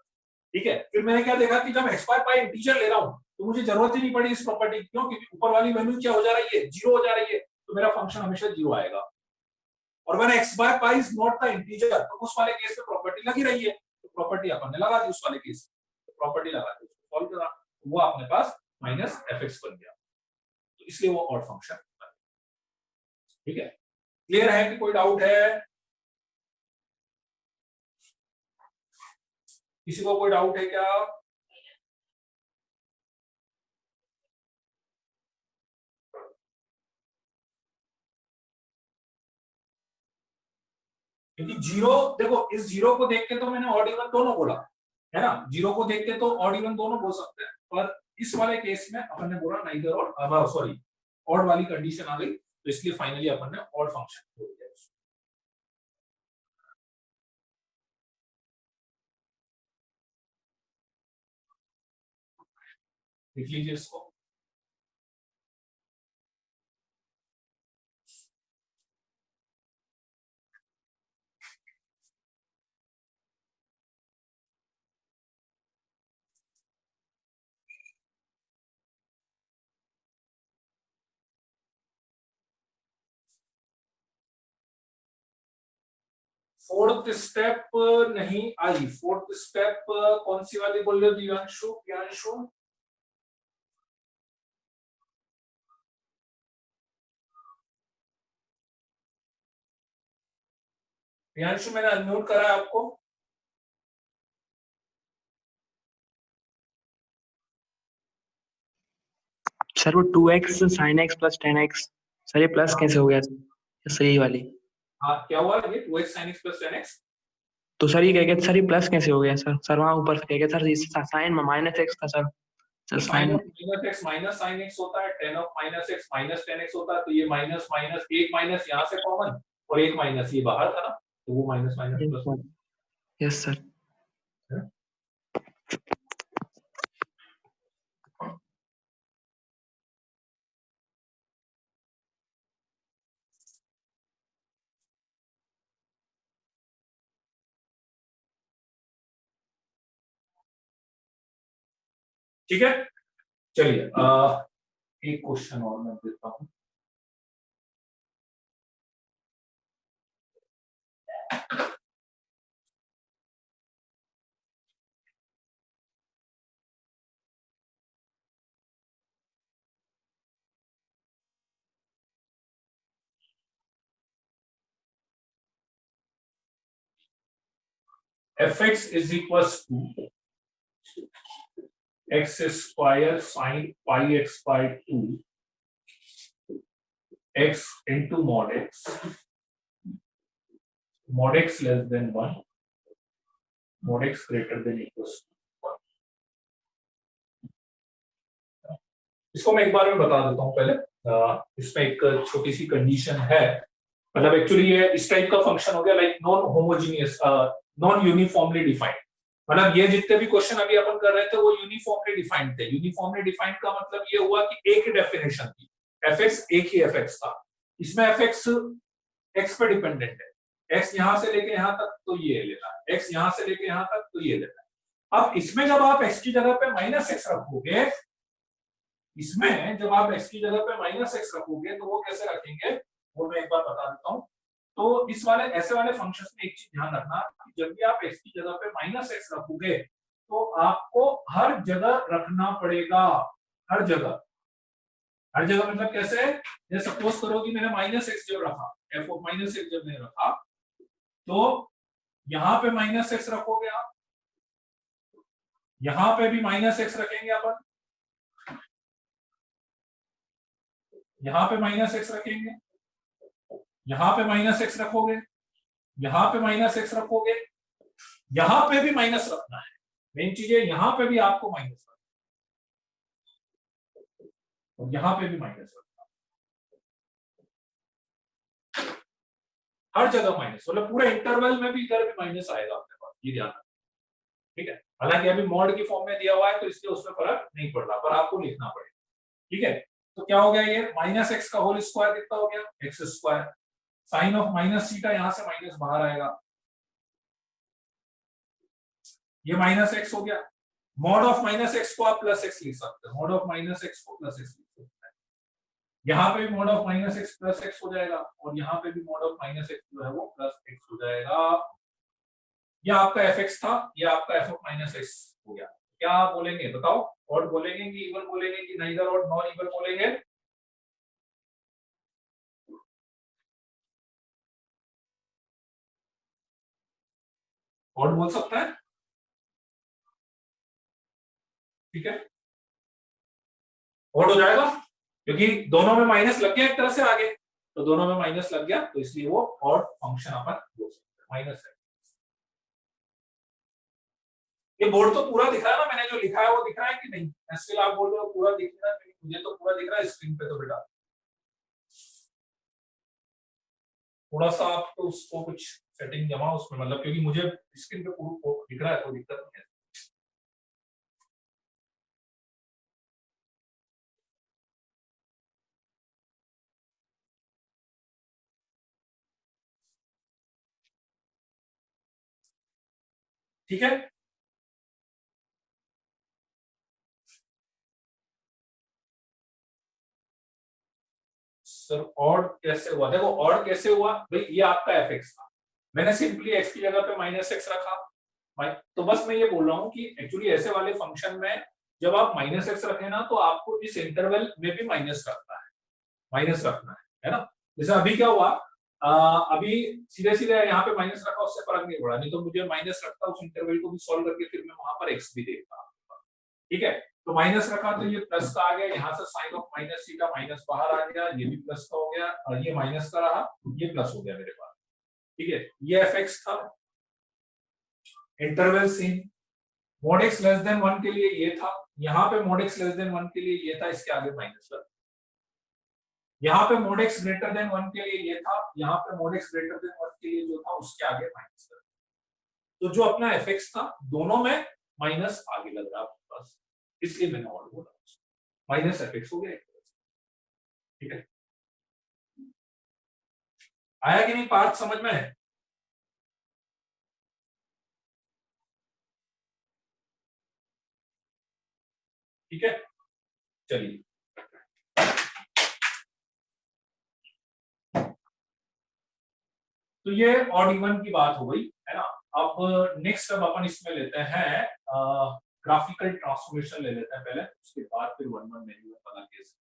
ठीक है। फिर मैंने क्या देखा कि जब x बाय पाई इंटीजर ले रहा हूं तो मुझे जरूरत ही नहीं पड़ी इस प्रॉपर्टी की, क्यों, क्योंकि ऊपर वाली वैल्यू क्या हो जा रही है, 0 हो जा रही है, तो मेरा फंक्शन हमेशा 0 आएगा। और when x by pi is not the integer, तो उस वाले केस में प्रॉपर्टी लगी रही है, तो प्रॉपर्टी अपन ने लगा दी उस वाले केस में, तो प्रॉपर्टी लगा दी, उसको सॉल्व करा, तो वो अपने पास -fx बन गया, तो इसलिए वो ऑड फंक्शन बन गया। ठीक है, क्लियर है कि कोई डाउट है, किसी को कोई डाउट है क्या? क्योंकि जीरो, देखो इस जीरो को देख के तो मैंने ऑड इवन दोनों बोला, है ना, जीरो को देख के तो ऑड इवन दोनों बोल सकते हैं, पर इस वाले केस में अपन ने बोला नाइदर और, सॉरी ऑड वाली कंडीशन आ गई, तो इसलिए फाइनली अपन ने ऑड फंक्शन बोल दिया। लिख लीजिए इसको। फोर्थ स्टेप नहीं आई, फोर्थ स्टेप कौन सी वाली बोल रहे हो दिव्यांशु? प्रियांशु, प्रियांशु मैंने अनम्यूट करा है आपको। सर वो 2x sin x plus 10x, sir ये प्लस कैसे हो गया सर, सही वाली? हाँ क्या हुआ, ये 2x sin x + 10x, तो सर ये कह गए सर ये प्लस कैसे हो गया सर? सर वहाँ ऊपर से कह गए सर साइन में -x था सर, तो sir sin sine. Of -x minus sin x होता है, tan of -x minus tan x होता है, तो ये माइनस माइनस एक माइनस यहाँ से कॉमन और एक माइनस ये बाहर था ना, तो वो minus minus plus yes sir. है। ठीक है, चलिए एक क्वेश्चन और मैं देता हूँ। fx is equals to x square sin pi x by 2 x into mod x less than 1, mod x greater than equals to 1। इसको मैं एक बार में बता देता हूँ पहले, इसमें एक छोटी सी कंडीशन है, मतलब एक्चुअली ये इस टाइप का फंक्शन हो गया, like non homogeneous, non uniformly defined, मतलब ये जितने भी क्वेश्चन अभी अपन कर रहे थे वो यूनिफॉर्मली डिफाइंड थे। यूनिफॉर्मली डिफाइंड का मतलब ये हुआ कि एक ही डेफिनेशन थी, fx एक ही fx था, इसमें fx x पे डिपेंडेंट है, x यहां से लेके यहां तक तो ये लेना है, x यहां से लेके यहां तक तो ये लेना है। अब इसमें जब आप x की जगह पे -x रखोगे, इसमें जब आप x की जगह पे -x रखोगे तो वो कैसे रखेंगे, वो मैं एक बार बता देता हूँ। तो इस वाले ऐसे वाले फंक्शंस में एक चीज ध्यान रखना कि जब भी आप x की जगह पे -x रखोगे तो आपको हर जगह रखना पड़ेगा, हर जगह, हर जगह मतलब कैसे, जैसे सपोज करो कि मैंने माइनस एक्स जब रखा, एफ ऑफ माइनस एक्स जब मैंने रखा, तो यहां पे माइनस एक्स रखोगे आप, यहां पे भी माइनस एक्स रखेंगे अपन, यहां पे माइनस एक्स रखेंगे, यहां पे माइनस एक्स रखोगे, यहां पे माइनस एक्स रखोगे, यहां पे भी माइनस रखना है। मेन चीज है यहां पे भी आपको माइनस रखना है, और यहां पे भी माइनस रखना है, हर जगह माइनस, मतलब पूरे इंटरवल में भी इधर भी माइनस आएगा आपके पास, ये ध्यान रखना। ठीक है, हालांकि अभी मॉड की फॉर्म में दिया हुआ है तो इसलिए उसमें फर्क नहीं पड़ रहा, पर आपको लिखना पड़ेगा। ठीक है, तो क्या हो गया, ये माइनस एक्स का होल स्क्वायर कितना हो गया, x square, sine of minus theta, यहां से माइनस बाहर आएगा, ये माइनस एक्स हो गया। मॉड ऑफ माइनस एक्स को आप प्लस एक्स लिख सकते हो, मॉड ऑफ माइनस एक्स को प्लस एक्स लिख सकते हैं, यहाँ पे भी mod of minus x plus x हो जाएगा, और यहाँ पे भी मॉड ऑफ माइनस एक्स जो है वो प्लस एक्स हो जाएगा। ये आपका एफ एक्स था, ये आपका एफ ऑफ माइनस एक्स हो गया। क्या बोलेंगे बताओ, ऑड बोलेंगे कि इवन बोलेंगे कि नाइदर ऑड नॉन इवन बोलेंगे? ऑड बोल सकता है, ठीक है, ऑड हो जाएगा, क्योंकि दोनों में माइनस लग गया एक तरह से आगे, तो दोनों में माइनस लग गया, तो इसलिए वो ऑड फंक्शन अपन बोल सकते हैं, माइनस है। ये बोर्ड तो पूरा दिख रहा है ना, मैंने जो लिखा है वो दिख रहा है कि नहीं? ऐसे आप बोल रहे हो पूरा दिख रहा है, मुझे तो पूरा दिख रहा है स्क्रीन पे, तो बेटा थोड़ा सा आप तो उसको कुछ सेटिंग जमाओ उसमें, मतलब क्योंकि मुझे स्क्रीन पे पूरा दिख रहा है, कोई दिक्कत नहीं है। ठीक है, सर ऑड कैसे हुआ, देखो ऑड कैसे हुआ भाई, ये आपका एफ एक्स था, मैंने सिंपली एक्स की जगह पे माइनस एक्स रखा, तो बस मैं ये बोल रहा हूँ कि एक्चुअली ऐसे वाले फंक्शन में जब आप माइनस एक्स रखें ना, तो आपको इस इंटरवल में भी माइनस रखना है, माइनस रखना है ना। जैसे अभी क्या हुआ, अभी सीधे सीधे यहाँ पे माइनस रखा, उससे फर्क नहीं पड़ा, नहीं तो मुझे माइनस रखता उस इंटरवल को भी सॉल्व करके फिर मैं वहां पर एक्स भी देखता। ठीक है, तो माइनस रखा तो ये प्लस का आ गया, यहाँ से sine of minus theta minus बाहर आ गया, ये भी प्लस का हो गया, और ये माइनस का रहा, ये प्लस हो गया मेरे पास। ठीक है, ये एफ एक्स था, interval same, mode x less than 1 के लिए ये था, यहाँ पे मोड एक्स लेस देन 1 के लिए ये था, इसके आगे माइनस लगा, यहाँ पे मोड एक्स ग्रेटर देन 1 के लिए ये था, यहाँ पे मोड एक्स ग्रेटर देन 1 के लिए जो था उसके आगे माइनस लगा, तो जो अपना एफ एक्स था दोनों में माइनस आगे लग रहा है बस, इसलिए मैंने और बोला माइनस एफ एक्स हो गया। ठीक है, आया कि नहीं पार्ट समझ में है? ठीक है, चलिए तो ये ऑड इवन की बात हो गई है ना। अब नेक्स्ट अब अपन इसमें लेते हैं ग्राफिकल ट्रांसफॉर्मेशन ले लेते हैं पहले, उसके बाद फिर वन वन मेन्यू पता कैसे।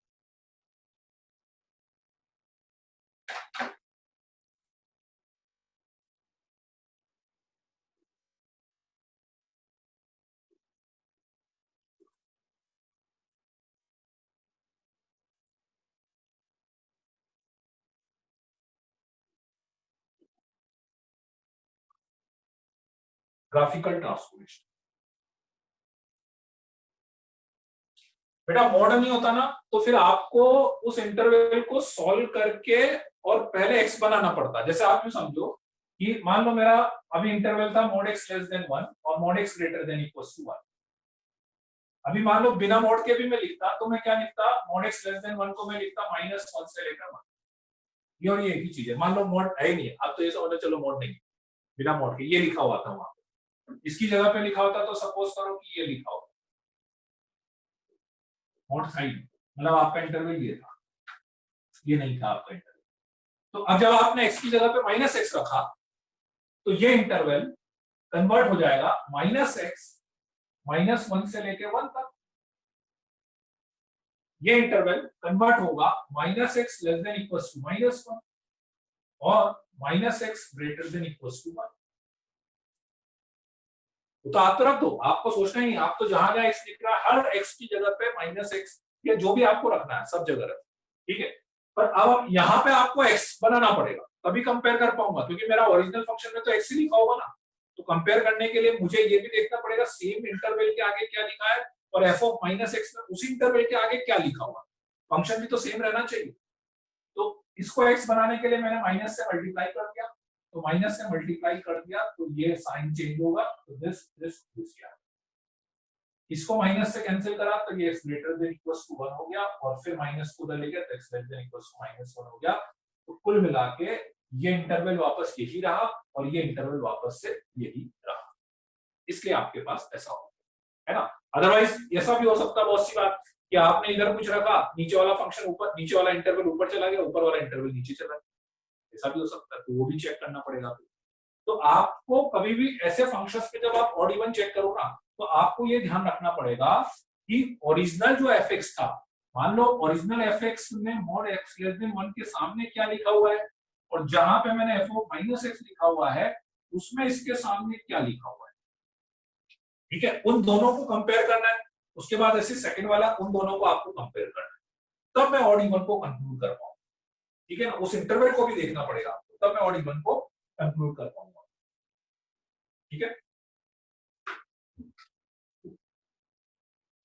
ग्राफिकल ट्रांसफॉर्मेशन बेटा मॉड नहीं होता ना, तो फिर आपको उस इंटरवल को सॉल्व करके और पहले एक्स बनाना पड़ता है। जैसे आप यूं समझो कि मान लो मेरा अभी इंटरवल था मोड एक्स लेस देन 1 और mod x greater than equals to 1। अभी मान लो बिना मोड के भी मैं लिखता, तो मैं क्या लिखता, मोड एक्स लेस देन 1 को मैं लिखता -1 से लेकर 1, ये और ये एक ही चीज है। मान लो मोड है ही नहीं, अब तो ये समझो चलो मोड नहीं, बिना मोड के ये लिखा हुआ था वहां पे, इसकी जगह पे लिखा होता तो सपोज करो कि ये लिखा होता, मोड था ही नहीं, मतलब आपका इंटरवल ये था, ये नहीं था आपका इंटरवल। तो अब जब आपने एक्स की जगह पे माइनस एक्स रखा, तो ये इंटरवल कन्वर्ट हो जाएगा -x -1 से लेके 1 तक, ये इंटरवल कन्वर्ट होगा -x less than equals to -1 और -x greater than equals to 1। तो आप तो रख दो, आपको सोचना ही नहीं, आप तो जहां जहां x लिख रहा है हर x की जगह पे -x या जो भी आपको रखना है सब जगह रख, ठीक है। पर अब यहाँ पे आपको x बनाना पड़ेगा तभी कंपेयर कर पाऊंगा, क्योंकि मेरा ओरिजिनल फंक्शन में तो x ही लिखा होगा ना। तो कंपेयर करने के लिए मुझे ये भी देखना पड़ेगा सेम इंटरवल के आगे क्या लिखा है और f ऑफ -x में उसी इंटरवल के आगे क्या लिखा हुआ है, फंक्शन भी तो सेम रहना चाहिए। तो इसको x बनाने के लिए मैंने माइनस से मल्टीप्लाई कर दिया, तो माइनस से मल्टीप्लाई कर दिया तो ये साइन चेंज होगा, तो दिस क्या, इसको माइनस से कैंसिल करा तो ये x greater than equals to 1 हो गया और फिर माइनस को उधर ले गया तो x greater than equals to -1 हो गया। तो कुल मिला के ये इंटरवल वापस यही रहा और ये इंटरवल वापस से यही रहा, इसलिए आपके पास ऐसा हो है ना। अदरवाइज ऐसा भी हो सकता है बहुत सी बात कि आपने इधर कुछ रखा, नीचे वाला फंक्शन ऊपर, नीचे वाला इंटरवल ऊपर चला गया, ऊपर वाला इंटरवल नीचे चला गया, ऐसा भी हो सकता है, तो वो भी चेक करना पड़ेगा। तो आपको कभी भी ऐसे फंक्शंस पे जब आप ऑड इवन चेक करो ना, तो आपको ये ध्यान रखना पड़ेगा कि ओरिजिनल जो fx था, मान लो ओरिजिनल fx में mod x लेस देन 1 के सामने क्या लिखा हुआ है और जहां पे मैंने f ऑफ -x लिखा हुआ है उसमें इसके सामने क्या लिखा हुआ है, ठीक है। उन दोनों को कंपेयर करना है, उसके बाद ऐसे सेकंड वाला उन दोनों को आपको कंपेयर करना है, तब मैं ऑड इवन को कंक्लूड कर पाऊंगा, ठीक है ना। उस इंटरवल को भी देखना पड़ेगा आपको, तब मैं ऑड इवन को कंक्लूड कर पाऊंगा, ठीक है।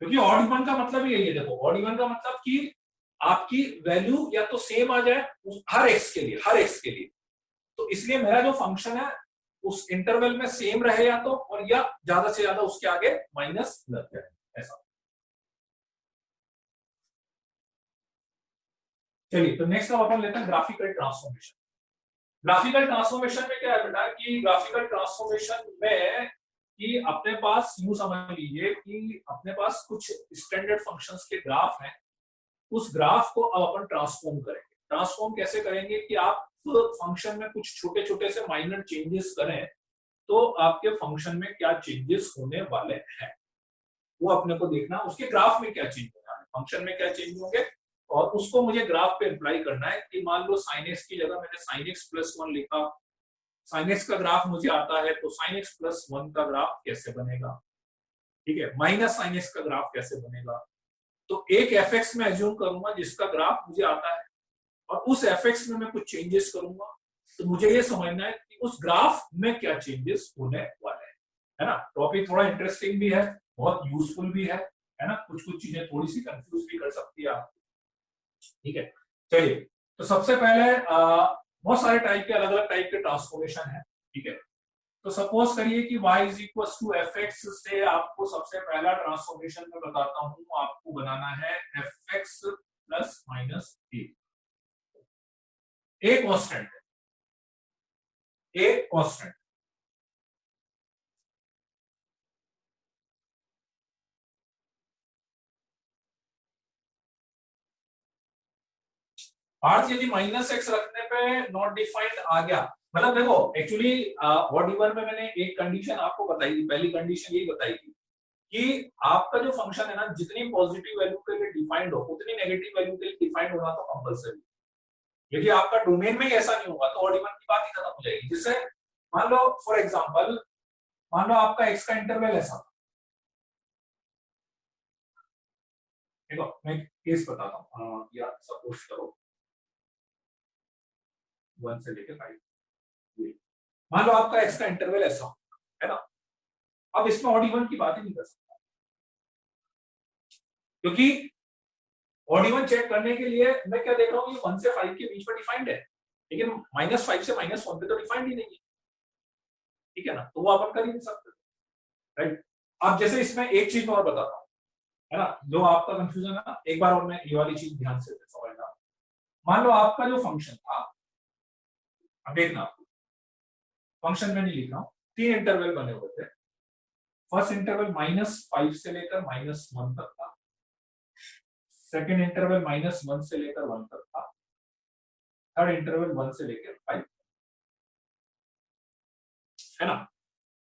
क्योंकि ऑड इवन का मतलब यही है, देखो ऑड इवन का मतलब कि आपकी वैल्यू या तो सेम आ जाए हर x के लिए, हर x के लिए, तो इसलिए मेरा जो फंक्शन है उस इंटरवल में सेम रहे या तो, और या ज्यादा से ज्यादा उसके आगे माइनस लग जाए, ऐसा। चलिए तो नेक्स्ट अब अपन लेते हैं ग्राफिकल ट्रांसफॉर्मेशन। ग्राफिकल ट्रांसफॉर्मेशन में क्या है बेटा कि ग्राफिकल ट्रांसफॉर्मेशन में कि अपने पास यूं समझ लीजिए कि अपने पास कुछ स्टैंडर्ड फंक्शंस के ग्राफ हैं, उस ग्राफ को अब अपन ट्रांसफॉर्म करेंगे। ट्रांसफॉर्म कैसे करेंगे कि आप फंक्शन में कुछ छोटे छोटे से माइनर चेंजेस करें तो आपके फंक्शन में क्या चेंजेस होने वाले हैं वो अपने को देखना, उसके ग्राफ में क्या चेंज होना है, फंक्शन में क्या चेंज होंगे, और उसको मुझे ग्राफ पे अप्लाई करना है। कि मान लो sin x की जगह मैंने sin x प्लस 1 लिखा, sin x का ग्राफ मुझे आता है तो sin x प्लस 1 का ग्राफ कैसे बनेगा, ठीक है, माइनस sin x का ग्राफ कैसे बनेगा। तो एक fx में एज्यूम करूंगा जिसका ग्राफ मुझे आता है और उस fx में मैं कुछ चेंजेस करूंगा, तो मुझे ये समझना है कि उस ग्राफ में क्या चेंजेस होने वाले हैं, है ना। टॉपिक थोड़ा इंटरेस्टिंग भी है, बहुत यूजफुल भी है ना। कुछ कुछ चीजें थोड़ी सी कंफ्यूज भी कर सकती है आप, ठीक है। चलिए तो सबसे पहले बहुत सारे टाइप के अलग अलग टाइप के ट्रांसफॉर्मेशन है, ठीक है। तो सपोज करिए कि y is equal to fx से आपको सबसे पहला ट्रांसफॉर्मेशन में बताता हूं, आपको बनाना है fx plus minus a constant है, a कांस्टेंट, अर्थ यदि माइनस एक्स रखने पे नॉट डिफाइंड आ गया, मतलब देखो एक्चुअली ऑड इवन में मैंने एक कंडीशन आपको बताई थी, पहली कंडीशन यही बताई थी कि आपका जो फंक्शन है ना जितनी पॉजिटिव वैल्यू के लिए डिफाइंड हो उतनी नेगेटिव वैल्यू के लिए डिफाइंड होना तो कंपलसरी। यदि आपका डोमेन में ऐसा नहीं होगा तो ऑड इवन की बात ही खत्म हो जाएगी। जिससे मान लो फॉर एग्जांपल, मान लो आपका एक्स का इंटरवल ऐसा, देखो मैं केस बताता हूँ, या सपोज करो 1 से लेकर 5, मान लो आपका एक्स का इंटरवल ऐसा है ना। अब इसमें ऑड इवन की बात ही नहीं कर सकता, क्योंकि ऑड इवन चेक करने के लिए मैं क्या देख रहा हूँ, ये 1 से 5 के बीच में डिफाइंड है, लेकिन -5 से -1 पे तो डिफाइंड ही नहीं है, ठीक है ना। तो वो अपन कर ही नहीं सकते, राइट। अब जैसे इसमें एक चीज और बताता हूँ, है ना, जो आपका कंफ्यूजन है ना, एक बार और मैं ये वाली चीज ध्यान से समझना। मान लो आपका जो फंक्शन था, अब देखना फंक्शन में नहीं लिख रहा हूँ, 3 इंटरवल बने हुए थे। फर्स्ट इंटरवल -5 से लेकर -1 तक था, सेकेंड इंटरवल -1 से लेकर 1 तक था, थर्ड इंटरवल 1 से लेकर 5, है ना।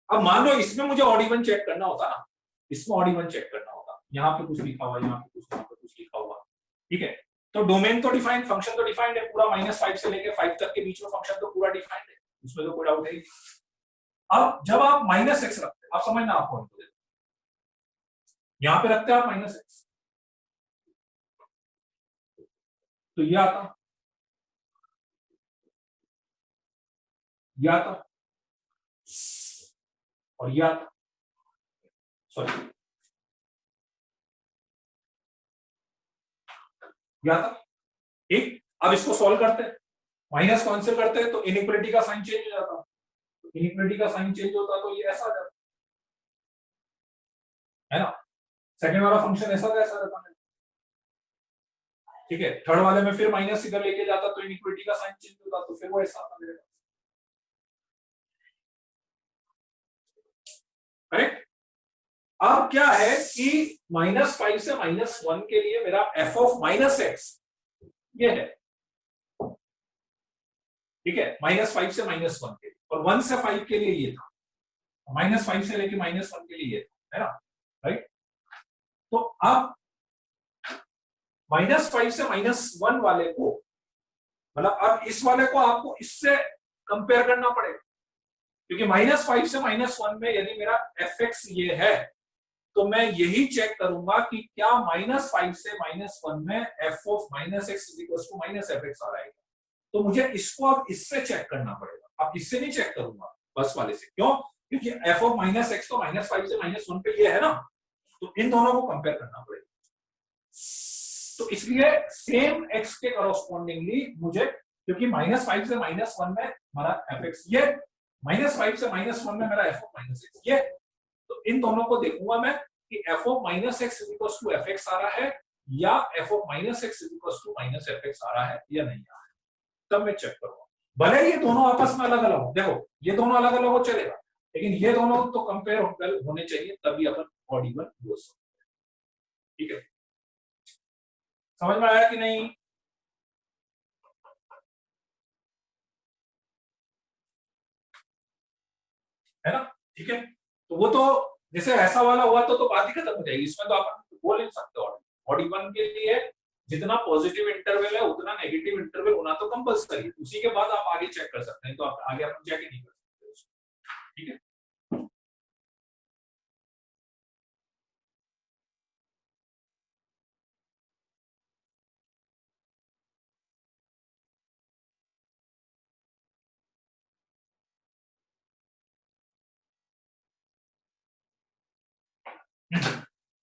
अब मान लो इसमें मुझे ऑड इवन चेक करना होता ना, इसमें ऑड इवन चेक करना होता, यहाँ पे कुछ लिखा हुआ, यहाँ पे कुछ लिखा हुआ, ठीक है, तो डोमेन तो डिफाइंड, फंक्शन तो डिफाइंड है पूरा, -5 से लेके 5 तक के बीच में फंक्शन तो पूरा डिफाइंड है, उसमें तो कोई डाउट नहीं। अब जब आप -x रखते हैं, आप समझना, आपको यहां पे रखते हैं आप -x, तो ये आता, ये आता और ये आता, सॉरी ये आता, ठीक। अब इसको सॉल्व करते हैं, माइनस कौन से करते हैं तो इनइक्वालिटी का साइन चेंज हो जाता, इनइक्वालिटी का साइन चेंज होता तो ये ऐसा आ जाता है ना, सेकंड वाला फंक्शन ऐसा का ऐसा रहता है, ठीक है। थर्ड वाले में फिर माइनस इधर लेके जाता तो इनइक्वालिटी का साइन चेंज होता, तो फिर वो ऐसा आता मेरे पास, करेक्ट। अब क्या है कि -5 से -1 के लिए मेरा f ऑफ -x ये है, ठीक है, -5 से -1 के लिए, और 1 से 5 के लिए ये था, -5 से लेके -1 के लिए ये था, है ना, राइट। तो अब -5 से -1 वाले को, मतलब अब इस वाले को आपको इससे कंपेयर करना पड़ेगा, क्योंकि -5 से -1 में यदि मेरा fx ये है, तो मैं यही चेक करूंगा कि क्या -5 से -1 में f ऑफ -x -fx आ रहा है, तो मुझे इसको अब इससे चेक करना पड़ेगा, अब इससे नहीं चेक करूंगा बस वाले से, क्यों, क्योंकि f ऑफ -x तो -5 से -1 पे ये है ना, तो इन दोनों को कंपेयर करना पड़ेगा, तो इसलिए सेम x के करस्पॉन्डिंगली मुझे, क्योंकि -5 से -1 में हमारा fx ये, -5 से -1 में मेरा f ऑफ -x ये, तो इन दोनों को देखूंगा मैं कि f ऑफ -x fx आ रहा है या f ऑफ -x -fx आ रहा है या नहीं आ रहा है, तब मैं चेक करूंगा। भले ये दोनों आपस में अलग अलग हो, देखो ये दोनों अलग अलग हो चलेगा, लेकिन ये दोनों तो कंपेयर होने चाहिए, तभी अपन ऑडिबल बोल सकते हैं, ठीक है। समझ में आया कि नहीं? है ना, ठीक है। तो वो तो जैसे ऐसा वाला हुआ तो बात ही खत्म हो जाएगी, इसमें तो आप बोल नहीं सकते, ऑडिबल के लिए जितना पॉजिटिव इंटरवल है उतना नेगेटिव इंटरवल होना तो कंपल्सरी है, उसी के बाद आप आगे चेक कर सकते हैं, तो आप आगे अपन चेक ही नहीं कर सकते उसको, ठीक है।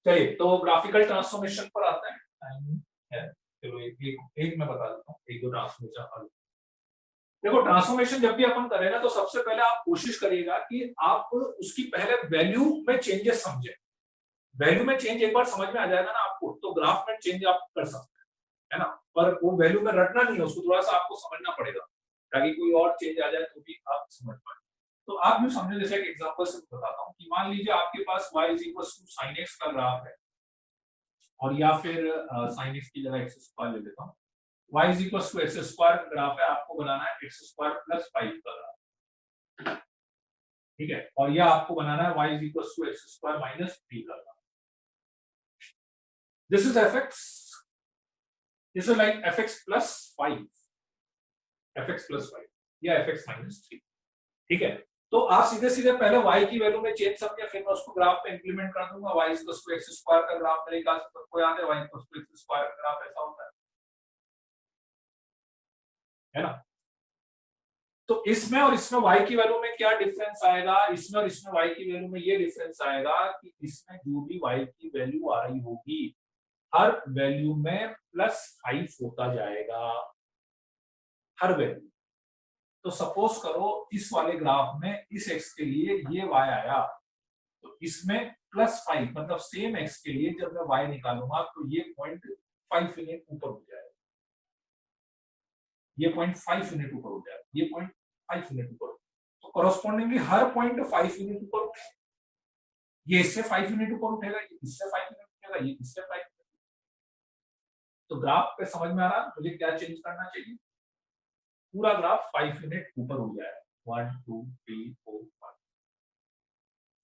चलिए, तो ग्राफिकल ट्रांसफॉर्मेशन पर आते हैं, टाइम है, चलो एक मैं बता देता हूँ, एक दो ट्रांसफॉर्मेशन। देखो, ट्रांसफॉर्मेशन जब भी अपन करें ना, तो सबसे पहले आप कोशिश करिएगा कि आप उसकी पहले वैल्यू में चेंजेस समझे, वैल्यू में चेंज एक बार समझ में आ जाएगा ना आपको, तो ग्राफ में चेंज आप कर सकते हैं, है ना, पर वो वैल्यू में रटना नहीं है, उसको थोड़ा सा आपको समझना पड़ेगा, ताकि कोई और चेंज आ जाए तो भी आप समझ पाए। तो आप यूं समझे, जैसे एक एग्जांपल से बताता हूँ कि मान लीजिए आपके पास y sin x का ग्राफ है, और या फिर sin x की जगह x² ले लेता हूँ, y x² का ग्राफ है, आपको बनाना है x² + 5 का ग्राफ, ठीक है, और यह आपको बनाना है y x² - 3 का graph. This is fx, this is like fx + 5, fx + 5 या fx - 3, ठीक है। तो आप सीधे सीधे पहले y की वैल्यू में चेंज समझे, फिर मैं उसको ग्राफ पे इंप्लीमेंट कर दूंगा, y x² का ग्राफ मेरे ख्याल से सबको याद है, y x² का ग्राफ ऐसा होता है ना। तो इसमें और इसमें y की वैल्यू में क्या डिफरेंस आएगा, इसमें और इसमें y की वैल्यू में ये डिफरेंस आएगा कि इसमें जो भी y की वैल्यू आ रही होगी, हर वैल्यू में +5 होता जाएगा, हर वैल्यू। तो सपोज करो इस वाले ग्राफ में इस x के लिए ये y आया, तो इसमें +5, मतलब सेम x के लिए जब मैं y निकालूंगा तो ये 0.5 यूनिट ऊपर हो जाएगा, ये 0.5 यूनिट ऊपर हो जाएगा, ये 0.5 यूनिट ऊपर, तो कॉरस्पॉन्डिंगली हर 0.5 यूनिट ऊपर उठेगा, ये इससे 5 यूनिट ऊपर उठेगा, ये इससे 5 यूनिट उठेगा, ये इससे 5 यूनिट। तो ग्राफ पे समझ में आ रहा मुझे क्या चेंज करना चाहिए, पूरा ग्राफ 5 यूनिट ऊपर हो जाए, 1 2 3 4 5,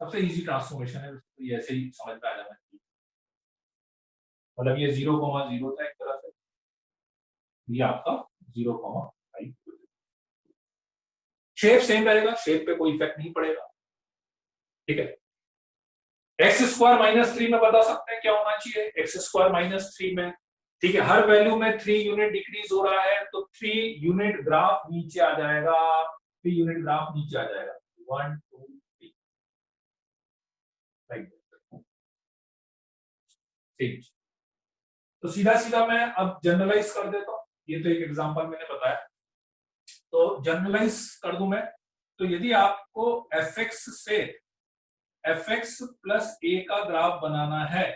सबसे इजी ट्रांसफॉर्मेशन है, तो ये ऐसे ही समझ में आ जाना चाहिए, मतलब ये 0,0 था एक तरह से, ये आपका 0,5। शेप सेम रहेगा, शेप पे कोई इफेक्ट नहीं पड़ेगा, ठीक है। एक्स स्क्वायर माइनस 3 में बता सकते हैं क्या होना चाहिए, एक्स स्क्वायर माइनस 3 में, ठीक है, हर वैल्यू में 3 यूनिट डिक्रीज हो रहा है तो 3 यूनिट ग्राफ नीचे आ जाएगा, 3 यूनिट ग्राफ नीचे आ जाएगा, 1 2 3, राइट, ठीक। तो सीधा सीधा मैं अब जनरलाइज कर देता हूं, ये तो एक एग्जांपल मैंने बताया, तो जनरलाइज कर दूं मैं, तो यदि आपको fx से fx प्लस a का ग्राफ बनाना है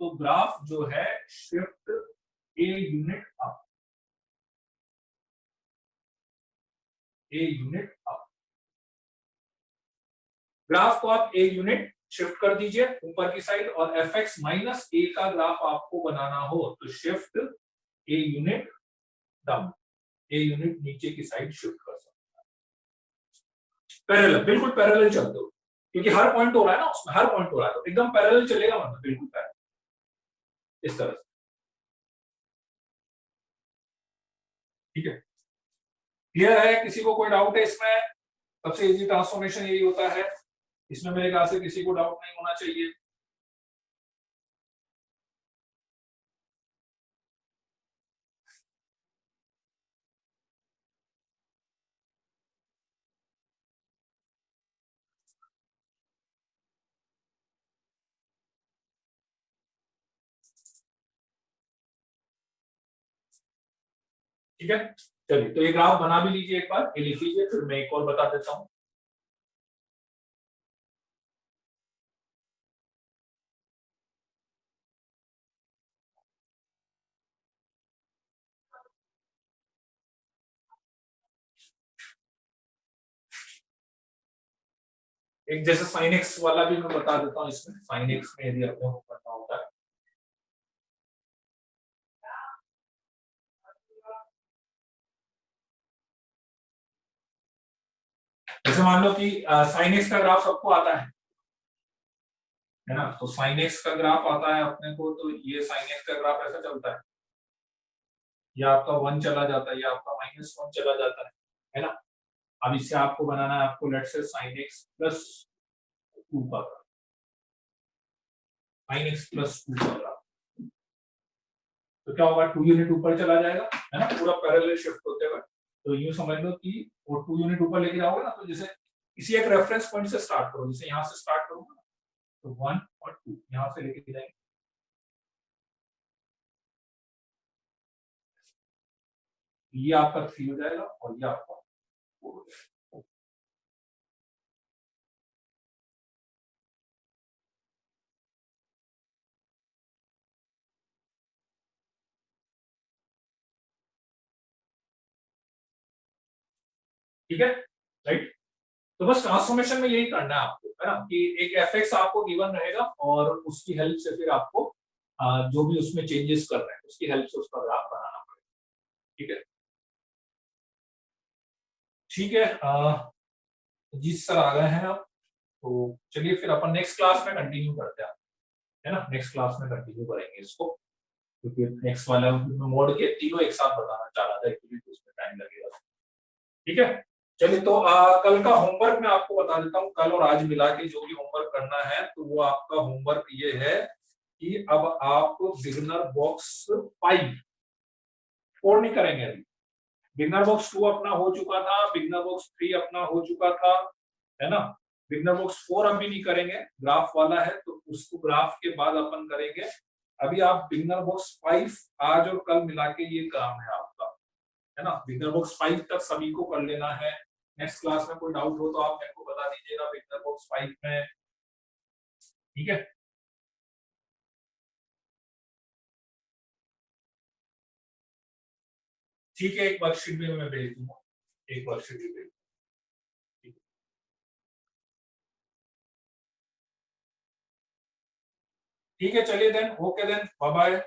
तो ग्राफ जो है shift a unit up, a unit up, graph को आप a यूनिट शिफ्ट कर दीजिए ऊपर की साइड, और fx माइनस a का ग्राफ आपको बनाना हो तो shift a unit down, a unit नीचे की साइड शिफ्ट कर सकते हैं, पैरेलल, बिल्कुल पैरेलल चलते हो, क्योंकि हर पॉइंट हो रहा है ना उसमें, हर पॉइंट हो रहा है तो एकदम पैरेलल चलेगा, मतलब बिल्कुल पैरेलल, इस तरह से, ठीक है। क्लियर है, किसी को कोई डाउट है इसमें? सबसे इजी ट्रांसफॉर्मेशन यही होता है, इसमें मेरे ख्याल से किसी को डाउट नहीं होना चाहिए। ठीक है, चलिए तो ये ग्राफ बना भी लीजिए एक बार, ये लिख लीजिए, फिर मैं एक और बता देता हूं। एक जैसे साइन एक्स वाला भी मैं बता देता हूँ, इसमें साइन एक्स में यदि अपने को करना होता है, जैसे मान लो कि साइन एक्स का ग्राफ सबको आता है ना, तो साइन एक्स का ग्राफ आता है अपने को, तो ये साइन एक्स का ग्राफ ऐसा चलता है, ये आपका 1 चला जाता है, ये आपका -1 चला जाता है ना। अब इससे आपको बनाना है, आपको let's say sine x plus 2 का ग्राफ, साइन एक्स प्लस 2 का ग्राफ, तो क्या होगा, 2 यूनिट ऊपर चला जाएगा, है ना, पूरा पैरेलल शिफ्ट होते हुए, तो यूं समझ लो कि वो 2 यूनिट ऊपर लेके जाओगे ना, तो जैसे किसी एक रेफरेंस पॉइंट से स्टार्ट करो, जैसे यहाँ से स्टार्ट करूंगा ना, तो 1 और 2 यहाँ से लेके जाएंगे, ये आपका 3 हो जाएगा और ये आपका 4 हो जाएगा, ठीक है, राइट। तो बस ट्रांसफॉर्मेशन में यही करना है आपको, है ना, कि एक एफएक्स आपको गिवन रहेगा और उसकी हेल्प से फिर आपको जो भी उसमें चेंजेस कर रहे हैं उसकी हेल्प से उसका ग्राफ बनाना पड़ेगा, ठीक है। ठीक है, जी सर आ गए हैं आप, तो चलिए फिर अपन नेक्स्ट क्लास में कंटिन्यू करते हैं, है ना, नेक्स्ट क्लास में कंटिन्यू करेंगे इसको, क्योंकि नेक्स्ट वाला मोड के तीनों एक साथ बताना चाह रहा था एक्चुअली, तो उसमें टाइम लगेगा, ठीक है। चलिए तो कल का होमवर्क मैं आपको बता देता हूँ, कल और आज मिला के जो भी होमवर्क करना है, तो वो आपका होमवर्क ये है कि अब आप बिगनर बॉक्स 5 4 नहीं करेंगे अभी, बिगनर बॉक्स 2 अपना हो चुका था, बिगनर बॉक्स 3 अपना हो चुका था, है ना, बिगनर बॉक्स 4 अभी नहीं करेंगे, ग्राफ वाला है तो उसको ग्राफ के बाद अपन करेंगे, अभी आप बिगनर बॉक्स 5 आज और कल मिला के ये काम है आपका, है ना, बिगनर बॉक्स 5 तक सभी को कर लेना है। नेक्स्ट क्लास में कोई डाउट हो तो आप मेरे को बता दीजिएगा बिगनर बॉक्स 5 में, ठीक है। ठीक है, एक वर्कशीट भी मैं भेज दूंगा, एक वर्कशीट भी भेज दूंगा। ठीक है, चलिए then, okay then, bye bye.